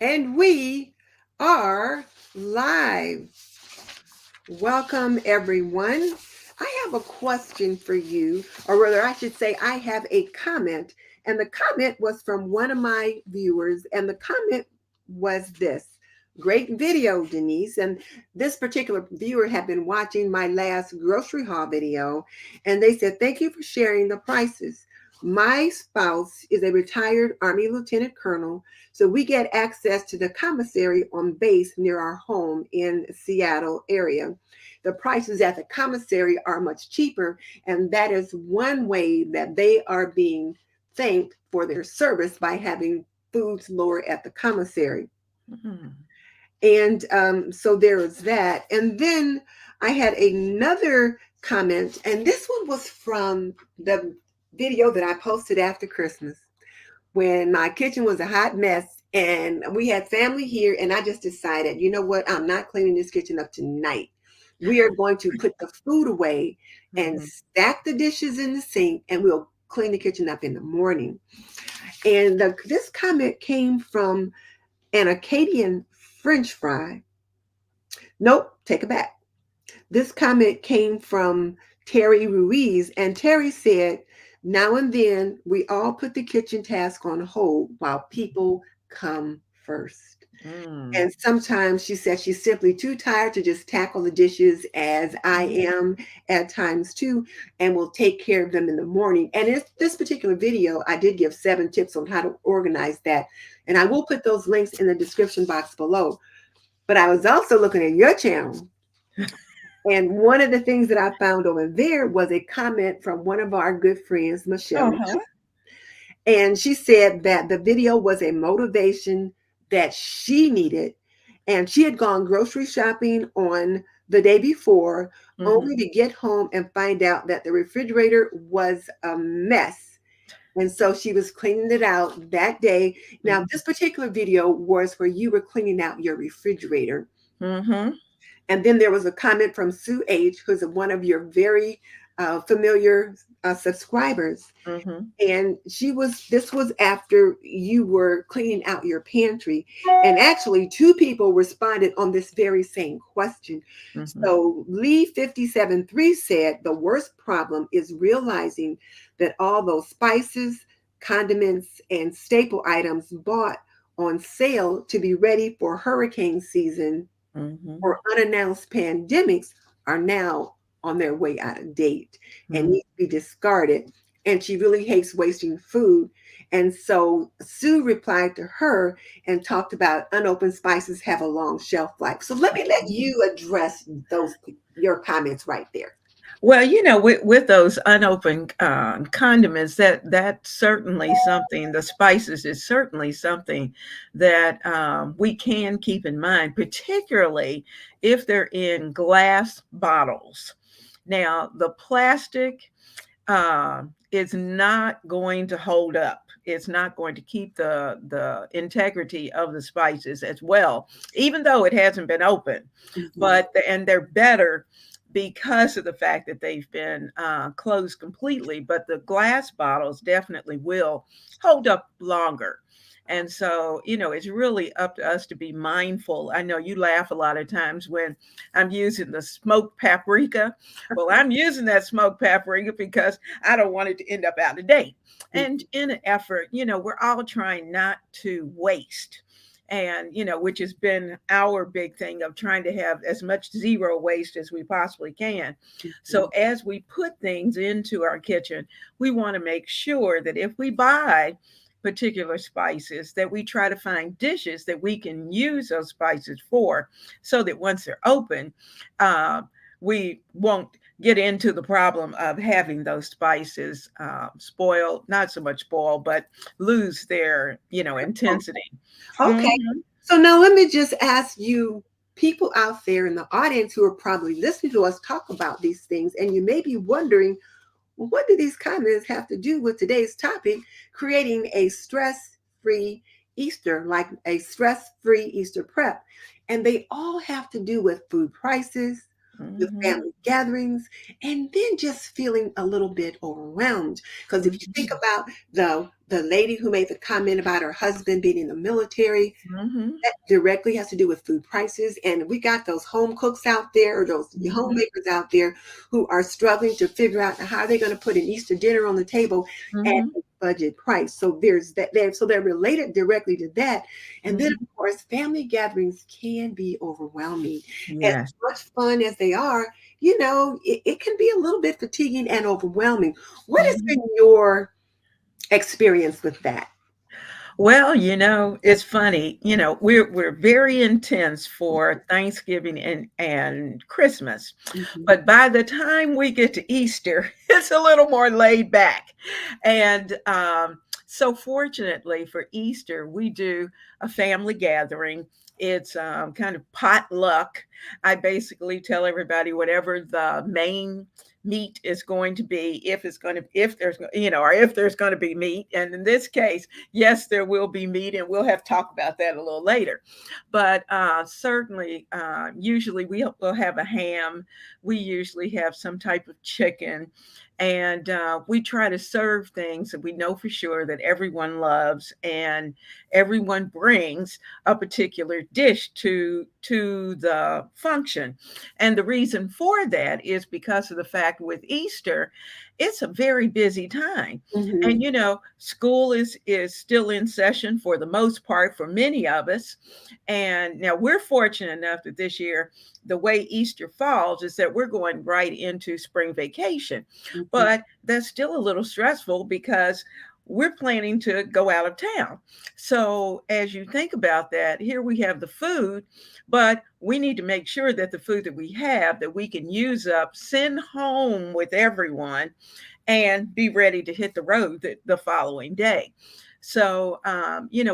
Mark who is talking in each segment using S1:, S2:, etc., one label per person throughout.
S1: And we are live. Welcome, everyone. I have a question for you, or rather, I should say, I have a comment. And the comment was from one of my viewers, and the comment was this. Great video, Denise. And this particular viewer had been watching my last grocery haul video, and they said, "Thank you for sharing the prices. My spouse is a retired Army Lieutenant Colonel, so we get access to the commissary on base near our home in Seattle area. The prices at the commissary are much cheaper, and that is one way that they are being thanked for their service by having foods lower at the commissary."
S2: Mhm.
S1: And so there was that. And then I had another comment, and this one was from the video that I posted after Christmas when my kitchen was a hot mess and we had family here. And I just decided, you know what? I'm not cleaning this kitchen up tonight. We are going to put the food away and
S2: Mhm.
S1: stack the dishes in the sink, and we'll clean the kitchen up in the morning. And this comment came from an Acadian French fry. Nope, take it back. This comment came from Terry Ruiz, and Terry said, "Now and then we all put the kitchen task on hold while people come first."
S2: Mm.
S1: And sometimes she said she's simply too tired to just tackle the dishes, as I
S2: Mhm.
S1: am at times too, and will take care of them in the morning. And in this particular video, I did give 7 tips on how to organize that. And I will put those links in the description box below. But I was also looking at your channel, and one of the things that I found over there was a comment from one of our good friends, Michelle.
S2: Uh-huh.
S1: And she said that the video was a motivation that she needed. And she had gone grocery shopping on the day before, only
S2: Mhm.
S1: to get home and find out that the refrigerator was a mess. And so she was cleaning it out that day. Now,
S2: Mhm.
S1: this particular video was where you were cleaning out your refrigerator.
S2: Mhm.
S1: And then there was a comment from Sue H, who's one of your very familiar subscribers.
S2: Mhm.
S1: And this was after you were cleaning out your pantry. And actually, 2 people responded on this very same question.
S2: Mhm.
S1: So Lee 57.3 said the worst problem is realizing that all those spices, condiments, and staple items bought on sale to be ready for hurricane season
S2: Mhm.
S1: or unannounced pandemics are now on their way out of date and
S2: Mhm.
S1: need to be discarded. And she really hates wasting food. And so Sue replied to her and talked about unopened spices have a long shelf life. So let me let you address those your comments right there.
S2: Well, with those unopened condiments, that's certainly something. The spices is certainly something that we can keep in mind, particularly if they're in glass bottles. Now, the plastic is not going to hold up. It's not going to keep the integrity of the spices as well, even though it hasn't been opened.
S1: Mhm.
S2: And they're better because of the fact that they've been closed completely. But the glass bottles definitely will hold up longer. And so, it's really up to us to be mindful. I know you laugh a lot of times when I'm using the smoked paprika. Well, I'm using that smoked paprika because I don't want it to end up out of date. And in an effort, we're all trying not to waste. And, which has been our big thing of trying to have as much zero waste as we possibly can. So,
S1: Mhm.
S2: as we put things into our kitchen, we want to make sure that if we buy particular spices, that we try to find dishes that we can use those spices for, so that once they're open, uh, we won't get into the problem of having those spices spoil, not so much spoil, but lose their, intensity.
S1: Okay.
S2: Mhm.
S1: So now let me just ask you, people out there in the audience who are probably listening to us talk about these things, and you may be wondering, well, what do these comments have to do with today's topic, creating a stress free Easter, like a stress free Easter prep? And they all have to do with food prices, with
S2: Mhm.
S1: family gatherings, and then just feeling a little bit overwhelmed. Because if you think
S2: Mhm.
S1: about the lady who made the comment about her husband being in the military,
S2: Mhm.
S1: that directly has to do with food prices. And we got those home cooks out there, or those
S2: Mhm.
S1: homemakers out there who are struggling to figure out how they're going to put an Easter dinner on the table at
S2: Mhm.
S1: a budget price. So there's that there. So they're related directly to that. And then
S2: Mhm.
S1: of course, family gatherings can be overwhelming. As
S2: Yes.
S1: much fun as they are, it can be a little bit fatiguing and overwhelming. What has
S2: Mhm.
S1: been your experience with that?
S2: Well, it's funny. We're very intense for Thanksgiving and Christmas.
S1: Mhm.
S2: But by the time we get to Easter, it's a little more laid back. And so fortunately for Easter, we do a family gathering. It's kind of potluck. I basically tell everybody whatever the main meat is going to be, if there's or if there's going to be meat. And in this case, yes, there will be meat, and we'll have to talk about that a little later. But certainly, usually we'll have a ham. We usually have some type of chicken, and we try to serve things that we know for sure that everyone loves, and everyone brings a particular dish to the function. And the reason for that is because of the fact with Easter, it's a very busy time.
S1: Mhm.
S2: And school is still in session for the most part for many of us. And now we're fortunate enough that this year, the way Easter falls is that we're going right into spring vacation.
S1: Mhm.
S2: But that's still a little stressful because we're planning to go out of town. So as you think about that, here we have the food, but we need to make sure that the food that we have that we can use up, send home with everyone, and be ready to hit the road the following day. So,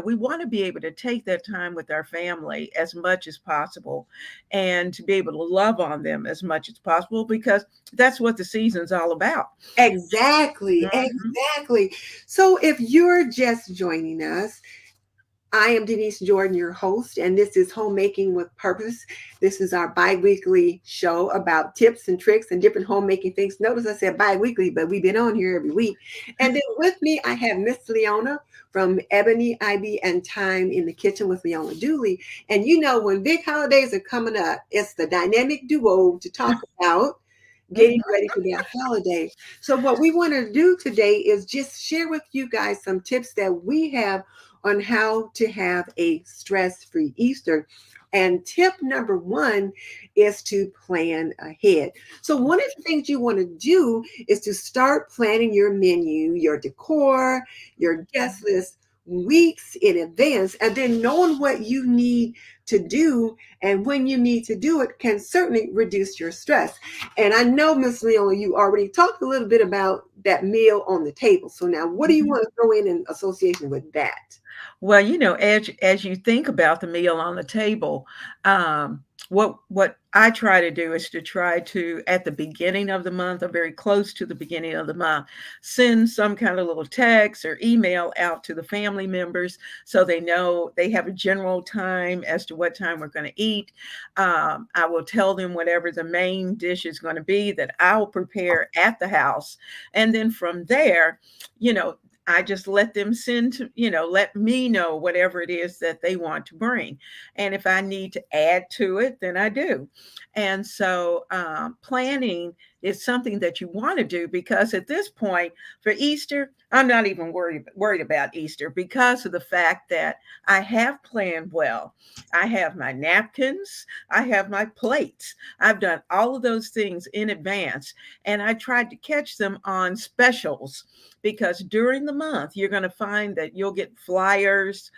S2: we want to be able to take that time with our family as much as possible, and to be able to love on them as much as possible, because that's what the season's all about.
S1: Exactly,
S2: Mhm.
S1: exactly. So if you're just joining us, I am Denise Jordan, your host, and this is Homemaking with Purpose. This is our bi-weekly show about tips and tricks and different homemaking things. Notice I said bi-weekly, but we've been on here every week. And then with me, I have Miss Leona from Ebony, Ivy, and Thyme in the Kitchen with Leona Dooley. And when big holidays are coming up, it's the dynamic duo to talk about getting ready for that holiday. So what we want to do today is just share with you guys some tips that we have on how to have a stress-free Easter. And tip number one is to plan ahead. So one of the things you want to do is to start planning your menu, your decor, your guest list weeks in advance, and then knowing what you need to do and when you need to do it can certainly reduce your stress. And I know, Miss Leona, you already talked a little bit about that meal on the table. So now what do you
S2: Mhm.
S1: want to throw in association with that?
S2: Well, as you think about the meal on the table, what I try to do is to try to, at the beginning of the month, or very close to the beginning of the month, send some kind of little text or email out to the family members so they know they have a general time as to what time we're going to eat. I will tell them whatever the main dish is going to be that I'll prepare at the house, and then from there, you know, I just let them let me know whatever it is that they want to bring. And if I need to add to it, then I do. And so planning is something that you want to do, because at this point for Easter, I'm not even worried about Easter, because of the fact that I have planned well. I have my napkins, I have my plates. I've done all of those things in advance, and I tried to catch them on specials, because during the month you're going to find that you'll get flyers,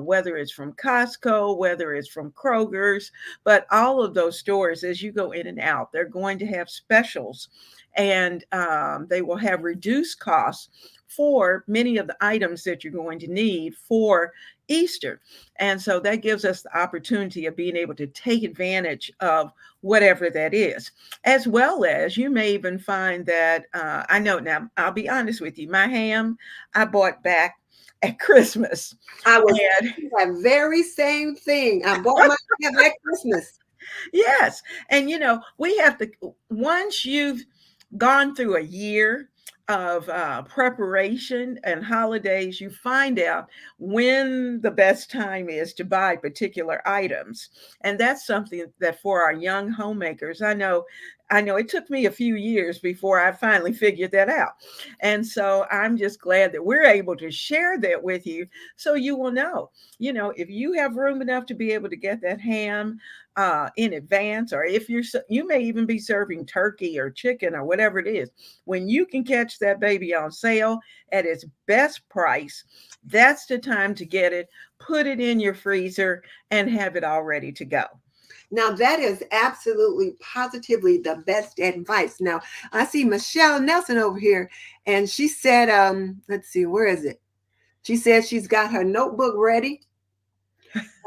S2: whether it's from Costco, whether it's from Kroger's, but all of those stores, as you go in and out, they're going to have specials, and they will have reduced costs for many of the items that you're going to need for Easter. And so that gives us the opportunity of being able to take advantage of whatever that is, as well as you may even find that I know, now I'll be honest with you, my ham I bought back at Christmas.
S1: I was
S2: And
S1: thinking that very same thing. I bought my ham at Christmas.
S2: yes, and we have to, once you've gone through a year of preparation and holidays, you find out when the best time is to buy particular items. And that's something that for our young homemakers, I know it took me a few years before I finally figured that out. And so I'm just glad that we're able to share that with you so you will know, if you have room enough to be able to get that ham in advance, or if you may even be serving turkey or chicken or whatever it is, when you can catch that baby on sale at its best price, that's the time to get it, put it in your freezer, and have it all ready to go.
S1: Now, that is absolutely positively the best advice. Now, I see Michelle Nelson over here, and she said, let's see, where is it? She said she's got her notebook ready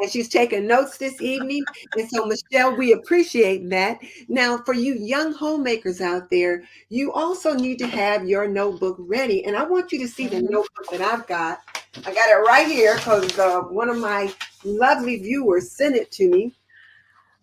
S1: and she's taking notes this evening. And so, Michelle, we appreciate that. Now, for you young homemakers out there, you also need to have your notebook ready. And I want you to see the
S2: Mhm.
S1: notebook that I've got. I got it right here because one of my lovely viewers sent it to me.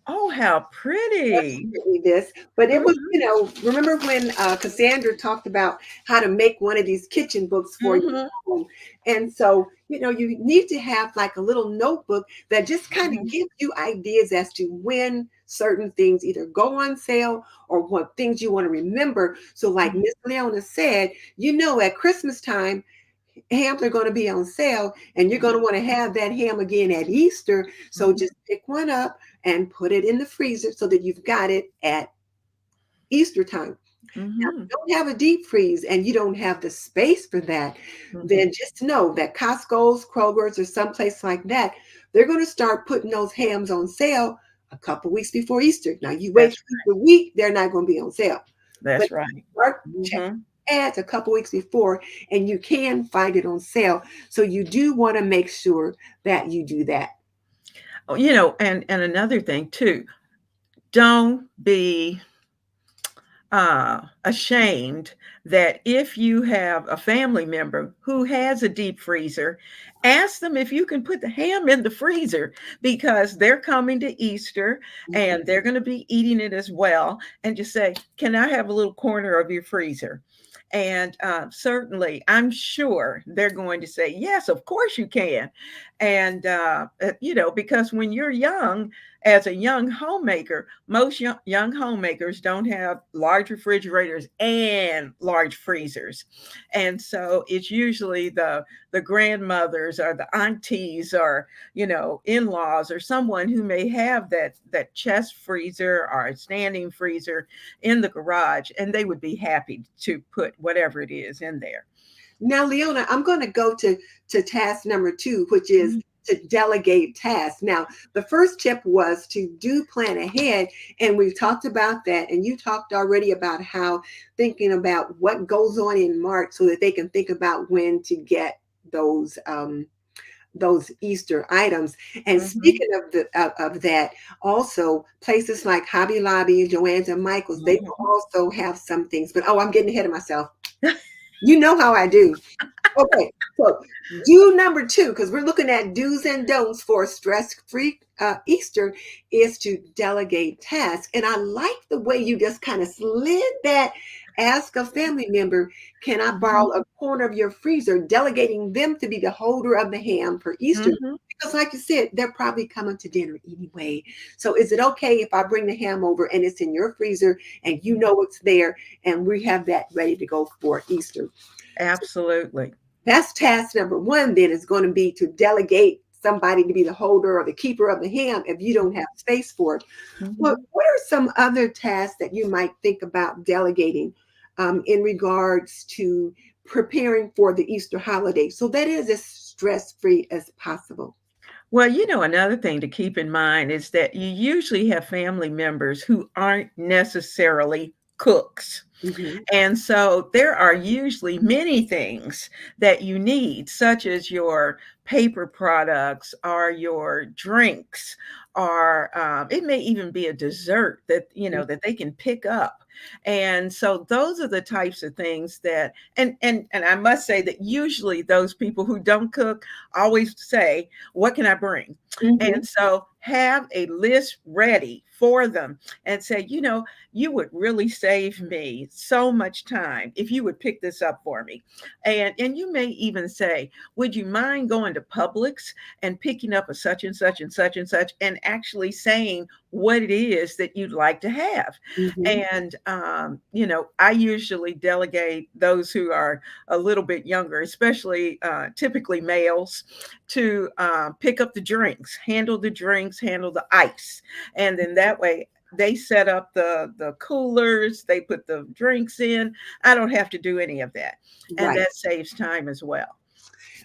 S2: Oh, how pretty.
S1: This, but it was,
S2: Mhm.
S1: remember when Cassandra talked about how to make one of these kitchen books for your
S2: Mhm.
S1: home? And so, you need to have like a little notebook that just kind of
S2: Mhm.
S1: gives you ideas as to when certain things either go on sale or what things you want to remember. So, like
S2: Mhm.
S1: Miss Leona said, at Christmas time, hams are going to be on sale and you're going to want to have that ham again at Easter. So
S2: Mhm.
S1: just pick one up and put it in the freezer so that you've got it at Easter time. Now, if
S2: Mhm.
S1: you don't have a deep freeze and you don't have the space for that,
S2: Mhm.
S1: then just know that Costco's, Kroger's, or someplace like that, they're going to start putting those hams on sale a couple weeks before Easter. Now, you wait
S2: That's
S1: the week, they're not going to be on sale. But
S2: that's right.
S1: start checking
S2: Mhm.
S1: ads a couple weeks before, and you can find it on sale. So you do want to make sure that you do that.
S2: Oh, and another thing too, don't be ashamed that if you have a family member who has a deep freezer, ask them if you can put the ham in the freezer because they're coming to Easter
S1: Mhm.
S2: and they're going to be eating it as well. And just say, can I have a little corner of your freezer? And certainly, I'm sure they're going to say, yes, of course you can. And, because when you're young, as a young homemaker, most young homemakers don't have large refrigerators and large freezers. And so it's usually the grandmothers or the aunties or, in-laws or someone who may have that chest freezer or a standing freezer in the garage, and they would be happy to put whatever it is in there.
S1: Now, Leona, I'm going to go to task number 2, which is
S2: Mhm.
S1: to delegate tasks. Now, the first tip was to do plan ahead, and we've talked about that. And you talked already about how thinking about what goes on in March so that they can think about when to get those those Easter items. And
S2: Mhm.
S1: speaking of that, also places like Hobby Lobby and Joann's and Michael's, they will
S2: Mhm.
S1: also have some things. But I'm getting ahead of myself. You know how I do. Okay, so do number 2, because we're looking at do's and don'ts for stress-free Easter, is to delegate tasks. And I like the way you just kind of slid that. Ask a family member, can I borrow
S2: Mhm.
S1: a corner of your freezer, delegating them to be the holder of the ham for Easter?
S2: Mhm.
S1: Because, like you said, they're probably coming to dinner anyway. So, is it okay if I bring the ham over and it's in your freezer and you know it's there and we have that ready to go for Easter?
S2: Absolutely.
S1: That's task number 1, then, is going to be to delegate somebody to be the holder or the keeper of the ham if you don't have space for it. What
S2: Mhm.
S1: what are some other tasks that you might think about delegating in regards to preparing for the Easter holiday so that is as stress-free as possible?
S2: Well, another thing to keep in mind is that you usually have family members who aren't necessarily cooks.
S1: Mhm.
S2: And so there are usually many things that you need, such as your paper products or your drinks, or it may even be a dessert that that they can pick up. And so those are the types of things that, and I must say that usually those people who don't cook always say, what can I bring?
S1: Mm-hmm.
S2: And so have a list ready for them and say, you would really save me so much time if you would pick this up for me. And you may even say, would you mind going to Publix and picking up a such and such and such and such, and actually saying what it is that you'd like to have.
S1: Mm-hmm.
S2: And I usually delegate those who are a little bit younger, especially typically males, to pick up the drinks, handle the ice. And then that way they set up the coolers, they put the drinks in. I don't have to do any of that. And
S1: Right.
S2: that saves time as well.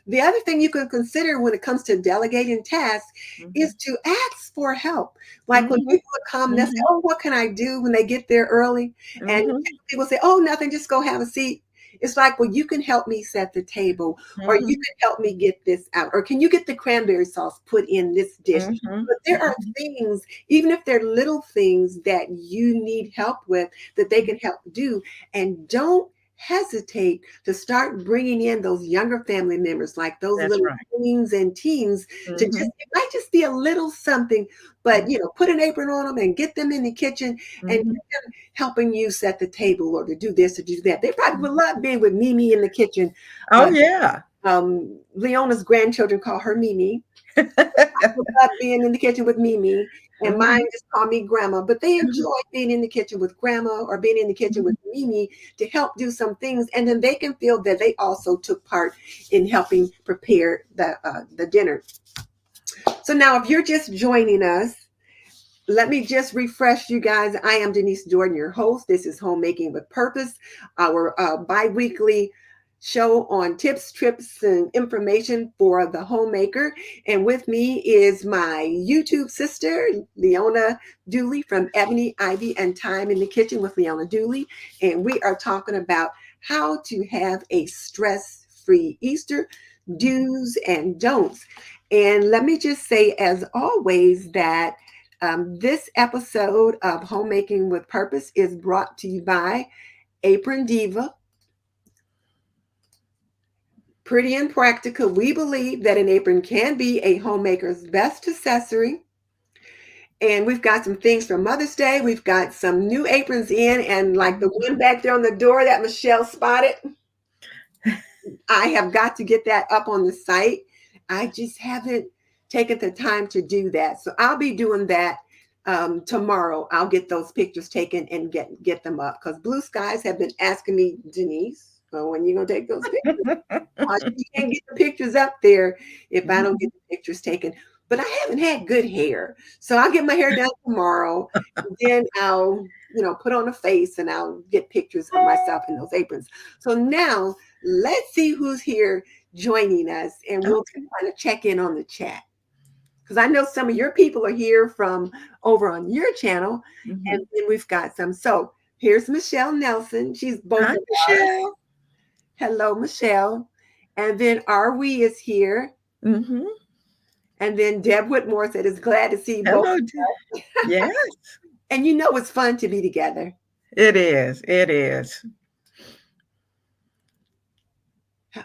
S1: The other thing you can consider when it comes to delegating tasks
S2: Mhm.
S1: is to ask for help. Like when
S2: Mhm.
S1: people come, they'll say,
S2: Mhm.
S1: "Oh, what can I do?" When they get there early, and
S2: Mhm.
S1: people say, "Oh, nothing, just go have a seat." It's like, well, you can help me set the table, or you
S2: Mhm.
S1: can help me get this out, or can you get the cranberry sauce put in this dish?
S2: Mhm.
S1: But there are
S2: Mhm.
S1: things, even if they're little things that you need help with, that they can help do, and don't hesitate to start bringing in those younger family members, like those
S2: That's
S1: little
S2: right.
S1: tweens and teens, to just,
S2: Mhm.
S1: it might just be a little something, but
S2: Mhm.
S1: put an apron on them and get them in the kitchen and get
S2: Mhm.
S1: them helping you set the table or to do this or do that. They probably would love being with Mimi in the kitchen.
S2: Oh,
S1: uh,
S2: yeah.
S1: Leona's grandchildren call her Mimi. Love being in the kitchen with Mimi, and mine
S2: Mhm.
S1: just call me grandma. But they
S2: Mhm.
S1: enjoy being in the kitchen with grandma or being in the kitchen with
S2: Mhm.
S1: Mimi to help do some things, and then they can feel that they also took part in helping prepare the dinner. So now, if you're just joining us, let me just refresh you guys. I am Denise Jordan, your host. This is Homemaking with Purpose, our bi-weekly show on tips, trips, and information for the homemaker. And with me is my YouTube sister, Leona Dooley from Ebony, Ivy, and Thyme in the Kitchen with Leona Dooley. And we are talking about how to have a stress-free Easter, do's and don'ts. And let me just say, as always, that this episode of Homemaking with Purpose is brought to you by Apron Diva, Pretty and Practical. We believe that an apron can be a homemaker's best accessory. And we've got some things for Mother's Day. We've got some new aprons in, and like the one back there on the door that Michelle spotted, I have got to get that up on the site. I just haven't taken the time to do that. So I'll be doing that tomorrow. I'll get those pictures taken and get them up, because Blue Skies have been asking me, Denise, when you gonna take those pictures? You can't get the pictures up there if I don't get
S2: Mhm.
S1: the pictures taken. But I haven't had good hair, so I'll get my hair done tomorrow. And then I'll, put on a face and I'll get pictures of myself in those aprons. So now let's see who's here joining us, and we'll
S2: Okay.
S1: kind of check in on the chat, because I know some of your people are here from over on your channel, and
S2: Mhm.
S1: then we've got some. So here's Michelle Nelson. She's both
S2: Hi,
S1: of ours.
S2: Michelle.
S1: Hello, Michelle. And then Arwe is here.
S2: Mhm.
S1: And then Deb Whitmore said, "Is glad to see both."
S2: Hello. Yes,
S1: And it's fun to be together.
S2: it is. It is.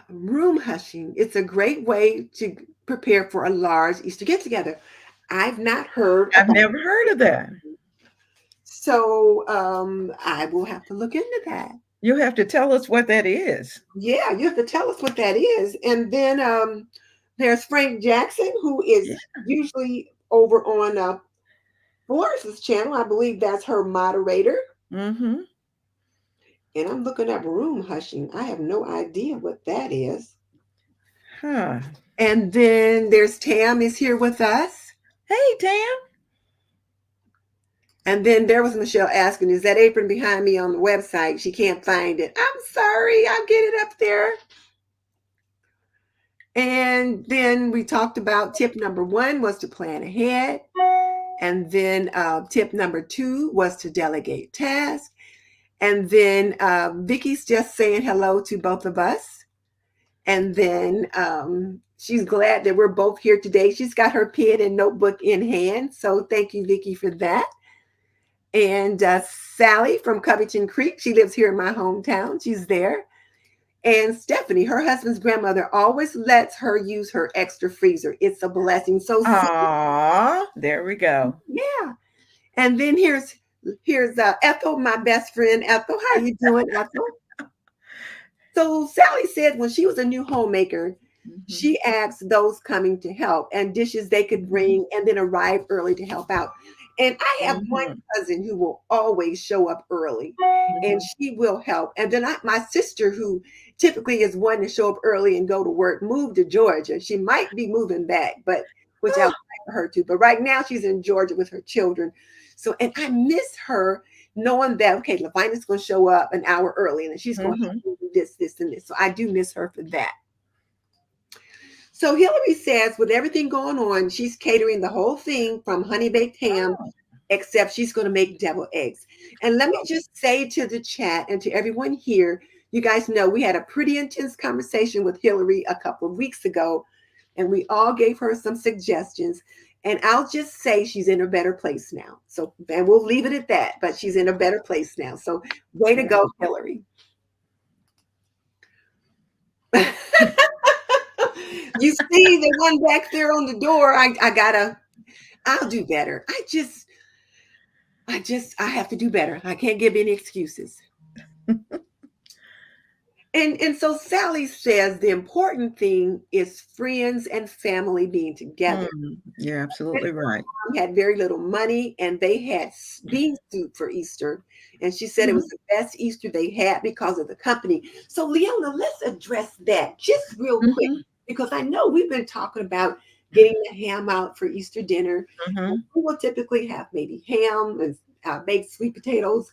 S1: Room hushing. It's a great way to prepare for a large Easter get together. I've not heard
S2: I've
S1: about
S2: never heard of that.
S1: it. So I will have to look into that.
S2: You have to tell us what that is.
S1: Yeah, you have to tell us what that is. And then there's Frank Jackson, who is
S2: Yeah.
S1: usually over on Floriss's channel. I believe that's her moderator.
S2: Mhm.
S1: And I'm looking up room hushing. I have no idea what that is.
S2: Huh.
S1: And then there's Tam is here with us.
S2: Hey, Tam.
S1: And then there was Michelle asking, is that apron behind me on the website? She can't find it. I'm sorry, I'll get it up there. And then we talked about tip number 1 was to plan ahead. And then tip number 2 was to delegate tasks. And then Vicky's just saying hello to both of us. And then she's glad that we're both here today. She's got her pen and notebook in hand. So thank you, Vicki, for that. And Sally from Covington Creek, she lives here in my hometown. She's there. And Stephanie, her husband's grandmother, always lets her use her extra freezer. It's a blessing. So
S2: There we go.
S1: yeah. And then here's Ethel, my best friend. Ethel, how you doing, Ethel? So Sally said when she was a new homemaker,
S2: Mhm.
S1: she asked those coming to help and dishes they could
S2: Mhm.
S1: bring and then arrive early to help out. And I have one
S2: Mhm.
S1: cousin who will always show up early and
S2: Mhm.
S1: she will help. And then my sister, who typically is one to show up early and go to work, moved to Georgia. She might be moving back, but which I would
S2: Oh.
S1: like for her to. But right now she's in Georgia with her children. So, and I miss her knowing that, okay, Lavina's going to show up an hour early and she's going to help
S2: Mhm.
S1: me do this, this, and this. So I do miss her for that. So Hillary says, with everything going on, she's catering the whole thing from honey baked ham,
S2: Oh.
S1: except she's going to make deviled eggs. And let me
S2: Oh.
S1: just say to the chat and to everyone here, you guys know we had a pretty intense conversation with Hillary a couple of weeks ago, and we all gave her some suggestions. And I'll just say she's in a better place now. So, and we'll leave it at that, but she's in a better place now. So, way to
S2: Okay.
S1: go, Hillary. You see the one back there on the door. I'll do better. I have to do better. I can't give any excuses. And so Sally says the important thing is friends and family being together.
S2: You're absolutely right.
S1: Mom had very little money and they had bean soup for Easter. And she said it was
S2: Mhm.
S1: the best Easter they had because of the company. So Leona, let's address that just real quick
S2: Mhm.
S1: because I know we've been talking about getting the ham out for Easter dinner.
S2: Mhm.
S1: We will typically have maybe ham and baked sweet potatoes,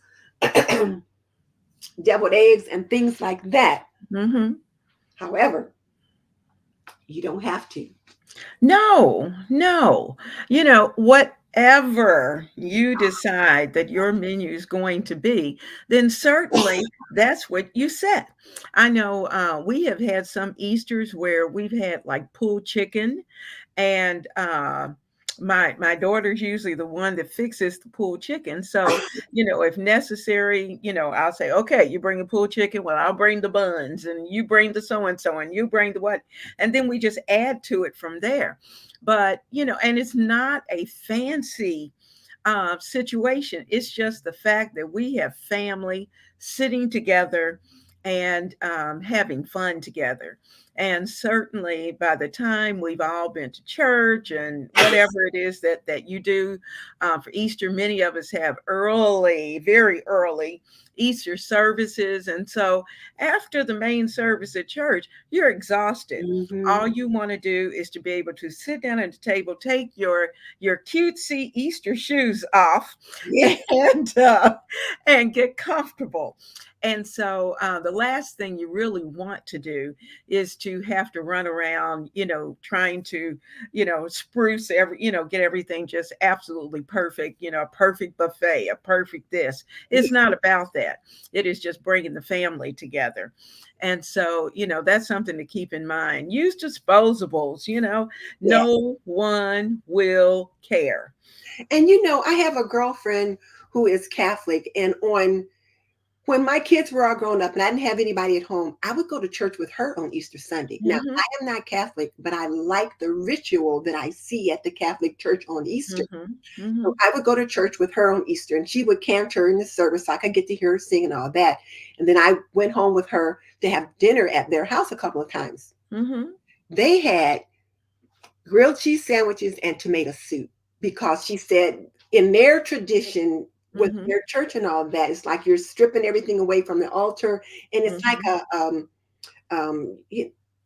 S1: deviled eggs, and things like that.
S2: Mhm.
S1: However, you don't have to.
S2: No, no. Whatever you decide that your menu is going to be, then certainly that's what you set. I know we have had some Easters where we've had like pulled chicken and my daughter's usually the one that fixes the pulled chicken. So, if necessary, I'll say, okay, you bring the pulled chicken, well, I'll bring the buns, and you bring the so and so, and you bring the what, and then we just add to it from there. But and it's not a fancy situation. It's just the fact that we have family sitting together and having fun together. And certainly by the time we've all been to church and whatever it is that you do for Easter, many of us have early, very early Easter services. And so after the main service at church, you're exhausted.
S1: Mm-hmm.
S2: All you want to do is to be able to sit down at the table, take your cutesy Easter shoes off,
S1: Yeah.
S2: and and get comfortable. And so the last thing you really want to do is to have to run around, trying to, spruce get everything just absolutely perfect, a perfect buffet, a perfect this. It's not about that. It is just bringing the family together. And so, that's something to keep in mind. Use disposables,
S1: Yeah.
S2: no one will care.
S1: And I have a girlfriend who is Catholic, and on when my kids were all grown up and I didn't have anybody at home, I would go to church with her on Easter Sunday. Now,
S2: Hmm.
S1: I am not Catholic, but I like the ritual that I see at the Catholic church on Easter.
S2: Hmm.
S1: So
S2: Hmm.
S1: I would go to church with her on Easter and she would cantor in the service so I could get to hear her sing and all that. And then I went home with her to have dinner at their house a couple of times.
S2: Hmm.
S1: They had grilled cheese sandwiches and tomato soup because she said in their tradition with
S2: Hmm.
S1: their church and all that, it's like you're stripping everything away from the altar, and it's like
S2: Hmm.
S1: um,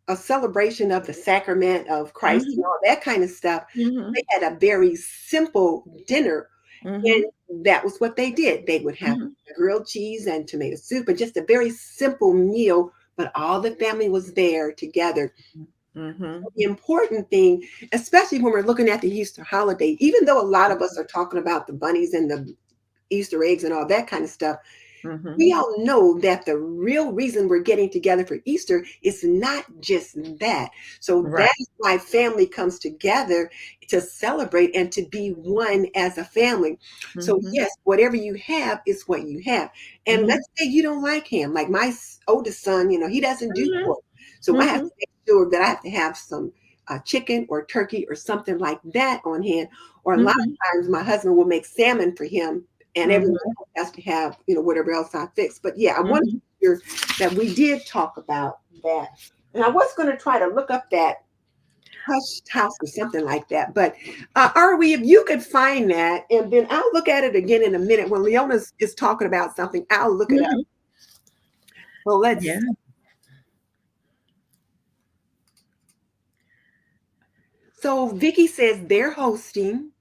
S1: a celebration of the sacrament of Christ and
S2: Hmm.
S1: all that kind of stuff.
S2: Hmm.
S1: They had a very simple dinner,
S2: Hmm.
S1: and that was what they did. They would have
S2: Hmm.
S1: grilled cheese and tomato soup, and just a very simple meal. But all the family was there together.
S2: Hmm.
S1: The important thing, especially when we're looking at the Easter holiday, even though a lot of us are talking about the bunnies and the Easter eggs and all that kind of stuff,
S2: Mhm.
S1: We all know that the real reason we're getting together for Easter is not just that. So
S2: Right.
S1: that's why family comes together to celebrate and to be one as a family. So
S2: Mhm.
S1: yes, whatever you have is what you have. And
S2: Mhm.
S1: let's say you don't like ham. Like my oldest son, he doesn't do
S2: Mhm.
S1: pork. So I have
S2: Mhm.
S1: to make sure that I have to have some chicken or turkey or something like that on hand. Or a lot
S2: Mhm.
S1: of times my husband will make salmon for him and everyone
S2: Mhm.
S1: has to have, whatever else I fix. But yeah, I want to
S2: Mhm.
S1: make sure that we did talk about that. And I was going to try to look up that hush house or something like that. But are we, if you could find that, and then I'll look at it again in a minute. When Leona is talking about something, I'll look it up.
S2: Mhm.
S1: Well,
S2: Yeah.
S1: so Vicky says they're hosting,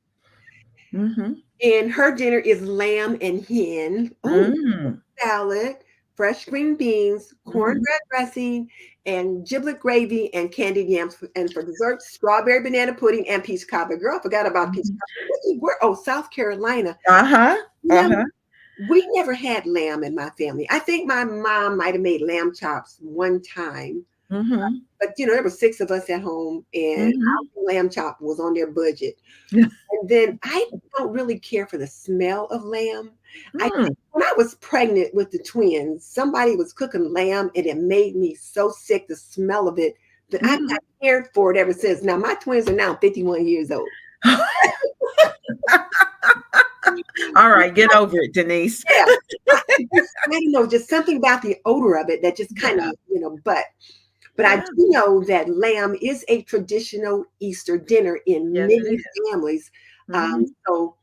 S2: Mhm.
S1: and her dinner is lamb and hen. Oh,
S2: Mm.
S1: salad, fresh green beans,
S2: Mhm.
S1: cornbread dressing, and giblet gravy and candied yams. And for dessert, strawberry banana pudding and peach cobbler. Girl, I forgot about peach
S2: Mhm.
S1: cobbler. Oh, South Carolina.
S2: Uh-huh.
S1: Lamb,
S2: Uh-huh.
S1: we never had lamb in my family. I think my mom might have made lamb chops one time.
S2: Mhm.
S1: But there were six of us at home, and
S2: Mhm.
S1: our lamb chop was on their budget. And then I don't really care for the smell of lamb. I
S2: Mm.
S1: think when I was pregnant with the twins, somebody was cooking lamb and it made me so sick, the smell of it, that I've
S2: Mhm.
S1: not cared for it ever since. Now my twins are now 51 years old.
S2: All right, get over it, Denise.
S1: Yeah. I don't know, just something about the odor of it that just kind of,
S2: Yeah.
S1: but I
S2: Yeah.
S1: do know that lamb is a traditional Easter dinner in
S2: Yes, it
S1: many
S2: is.
S1: families. Um,
S2: Mhm.
S1: so,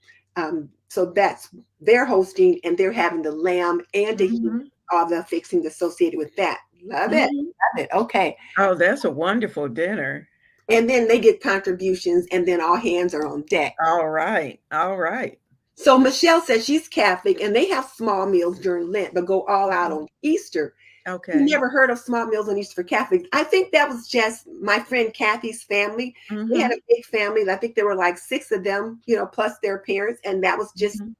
S1: so that's they're hosting and they're having the lamb and the
S2: Mhm.
S1: all the fixings associated with that. Love it,
S2: Mhm.
S1: love it. Okay,
S2: Oh, that's a wonderful dinner.
S1: and then they get contributions, and then all hands are on deck.
S2: All right. All right.
S1: So Michelle says she's Catholic, and they have small meals during Lent, but go all out
S2: Mhm.
S1: on Easter. We
S2: Okay.
S1: never heard of small meals on Easter for Catholics. I think that was just my friend Kathy's family. They had a
S2: Mhm.
S1: big family. I think there were like six of them, plus their parents, and that was just
S2: Mhm.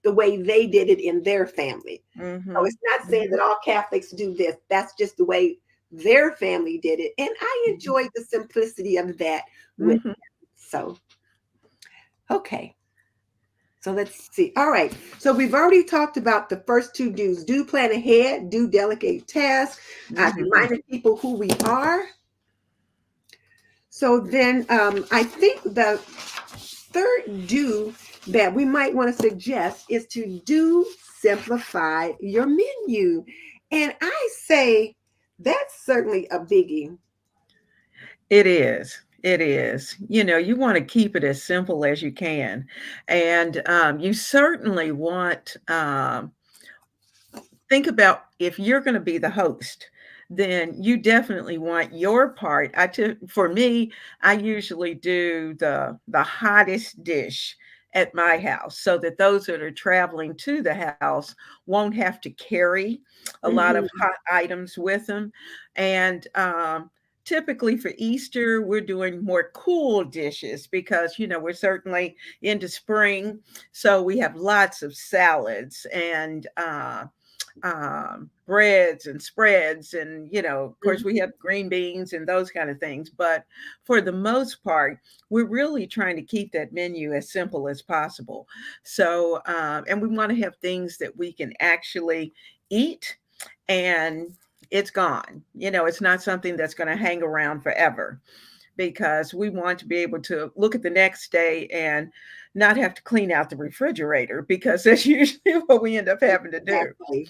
S1: the way they did it in their family. So it's
S2: Mhm.
S1: not saying that
S2: Mhm.
S1: all Catholics do this. That's just the way their family did it, and I
S2: Mhm.
S1: enjoyed the simplicity of that with
S2: Mhm.
S1: them. So okay. So let's see. All right. So we've already talked about the first two do's: do plan ahead, do delegate tasks,
S2: Mhm.
S1: reminding people who we are. So then I think the third do that we might want to suggest is to do simplify your menu. And I say that's certainly a biggie.
S2: It is. It is. You want to keep it as simple as you can. And you certainly want, think about if you're going to be the host, then you definitely want your part. For me, I usually do the hottest dish at my house so that those that are traveling to the house won't have to carry a lot of
S1: Mhm.
S2: hot items with them. And typically for Easter, we're doing more cool dishes because we're certainly into spring, so we have lots of salads and breads and spreads, and of course we have green beans and those kind of things. But for the most part, we're really trying to keep that menu as simple as possible. So and we want to have things that we can actually eat, and it's gone. It's not something that's going to hang around forever, because we want to be able to look at the next day and not have to clean out the refrigerator, because that's usually what we end up having to do.
S1: Exactly.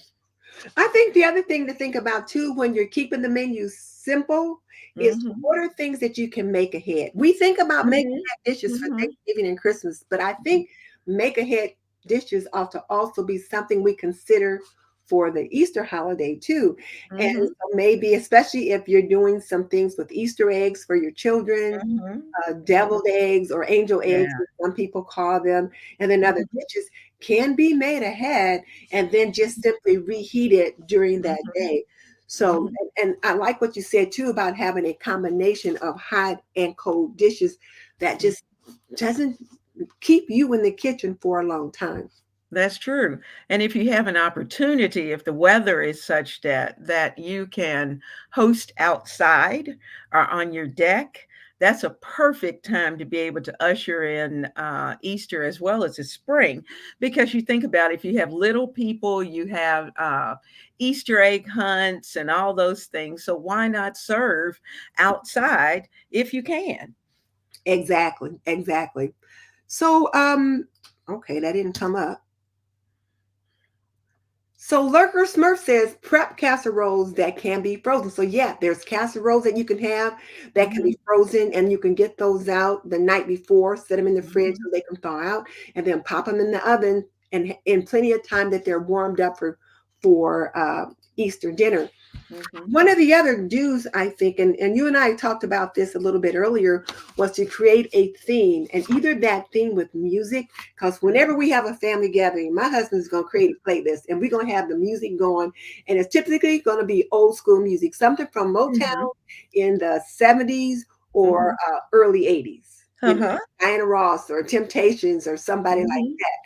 S1: I think the other thing to think about too when you're keeping the menu simple is
S2: Mhm.
S1: what are things that you can make ahead. We think about making
S2: Mhm.
S1: dishes for
S2: Mhm.
S1: Thanksgiving and Christmas, but I think make ahead dishes ought to also be something we consider for the Easter holiday too. And
S2: Mhm.
S1: so maybe, especially if you're doing some things with Easter eggs for your children,
S2: Mhm. Mhm.
S1: deviled eggs or angel eggs,
S2: Yeah.
S1: as some people call them, and then other
S2: Mhm.
S1: dishes can be made ahead and then just simply reheat it during that
S2: Mhm.
S1: day. So,
S2: Mhm.
S1: and I like what you said too about having a combination of hot and cold dishes that
S2: Mhm.
S1: just doesn't keep you in the kitchen for a long time.
S2: That's true. And if you have an opportunity, if the weather is such that you can host outside or on your deck, that's a perfect time to be able to usher in Easter as well as the spring. Because you think about if you have little people, you have Easter egg hunts and all those things. So why not serve outside if you can?
S1: Exactly, exactly. So, okay, that didn't come up. So Lurker Smurf says prep casseroles that can be frozen. So yeah, there's casseroles that you can have that can
S2: Hmm.
S1: be frozen, and you can get those out the night before, set them in the fridge
S2: Hmm.
S1: so they can thaw out, and then pop them in the oven, and in plenty of time that they're warmed up for Easter dinner.
S2: Hmm.
S1: One of the other do's, I think, and you and I talked about this a little bit earlier, was to create a theme, and either that theme with music, because whenever we have a family gathering, my husband's going to create a playlist, and we're going to have the music going, and it's typically going to be old school music, something from
S2: Hmm.
S1: Motown in the 70s or
S2: Hmm.
S1: early 80s,
S2: Uh-huh.
S1: Diana Ross or Temptations or somebody like
S2: Hmm.
S1: that,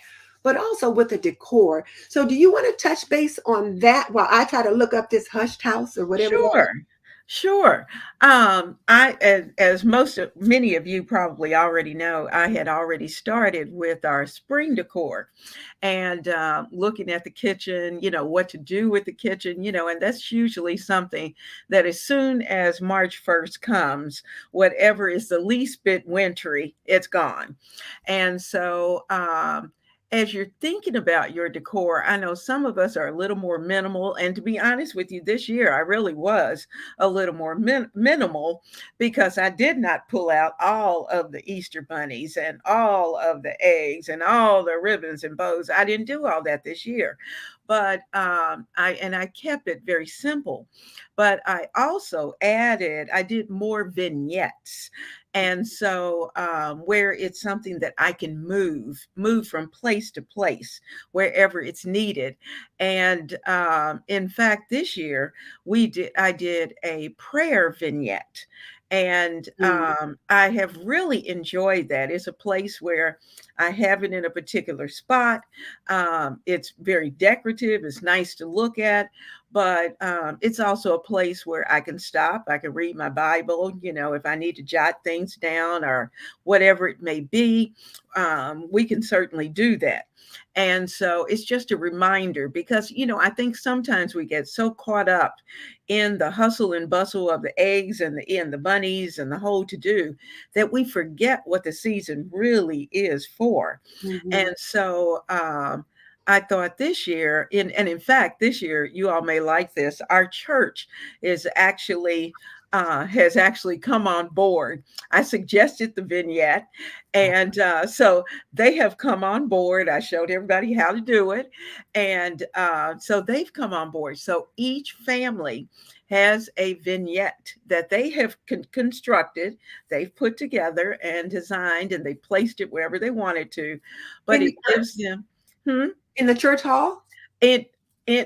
S1: but also with the decor. So, do you want to touch base on that while I try to look up this hushed house or whatever that
S2: Sure, sure. As many of you probably already know, I had already started with our spring decor and looking at the kitchen, what to do with the kitchen, and that's usually something that as soon as March 1st comes, whatever is the least bit wintry, it's gone. And so, as you're thinking about your decor, I know some of us are a little more minimal. And to be honest with you, this year I really was a little more minimal because I did not pull out all of the Easter bunnies and all of the eggs and all the ribbons and bows. I didn't do all that this year. But I kept it very simple. But I did more vignettes, and so where it's something that I can move from place to place wherever it's needed. And in fact, this year I did a prayer vignette, and
S1: is?
S2: I have really enjoyed that. It's a place where I have it in a particular spot. It's very decorative, it's nice to look at, but it's also a place where I can stop. I can read my Bible, if I need to jot things down or whatever it may be. We can certainly do that. And so it's just a reminder because, I think sometimes we get so caught up in the hustle and bustle of the eggs and the bunnies and the whole to do that we forget what the season really is for.
S1: Mhm.
S2: And so, I thought this year, and in fact, this year, you all may like this. Our church is actually has actually come on board. I suggested the vignette, and so they have come on board. I showed everybody how to do it, and so they've come on board. So each family has a vignette that they have constructed, they've put together and designed, and they placed it wherever they wanted to, but
S1: In the
S2: it gives them. Hmm?
S1: in the church hall?
S2: It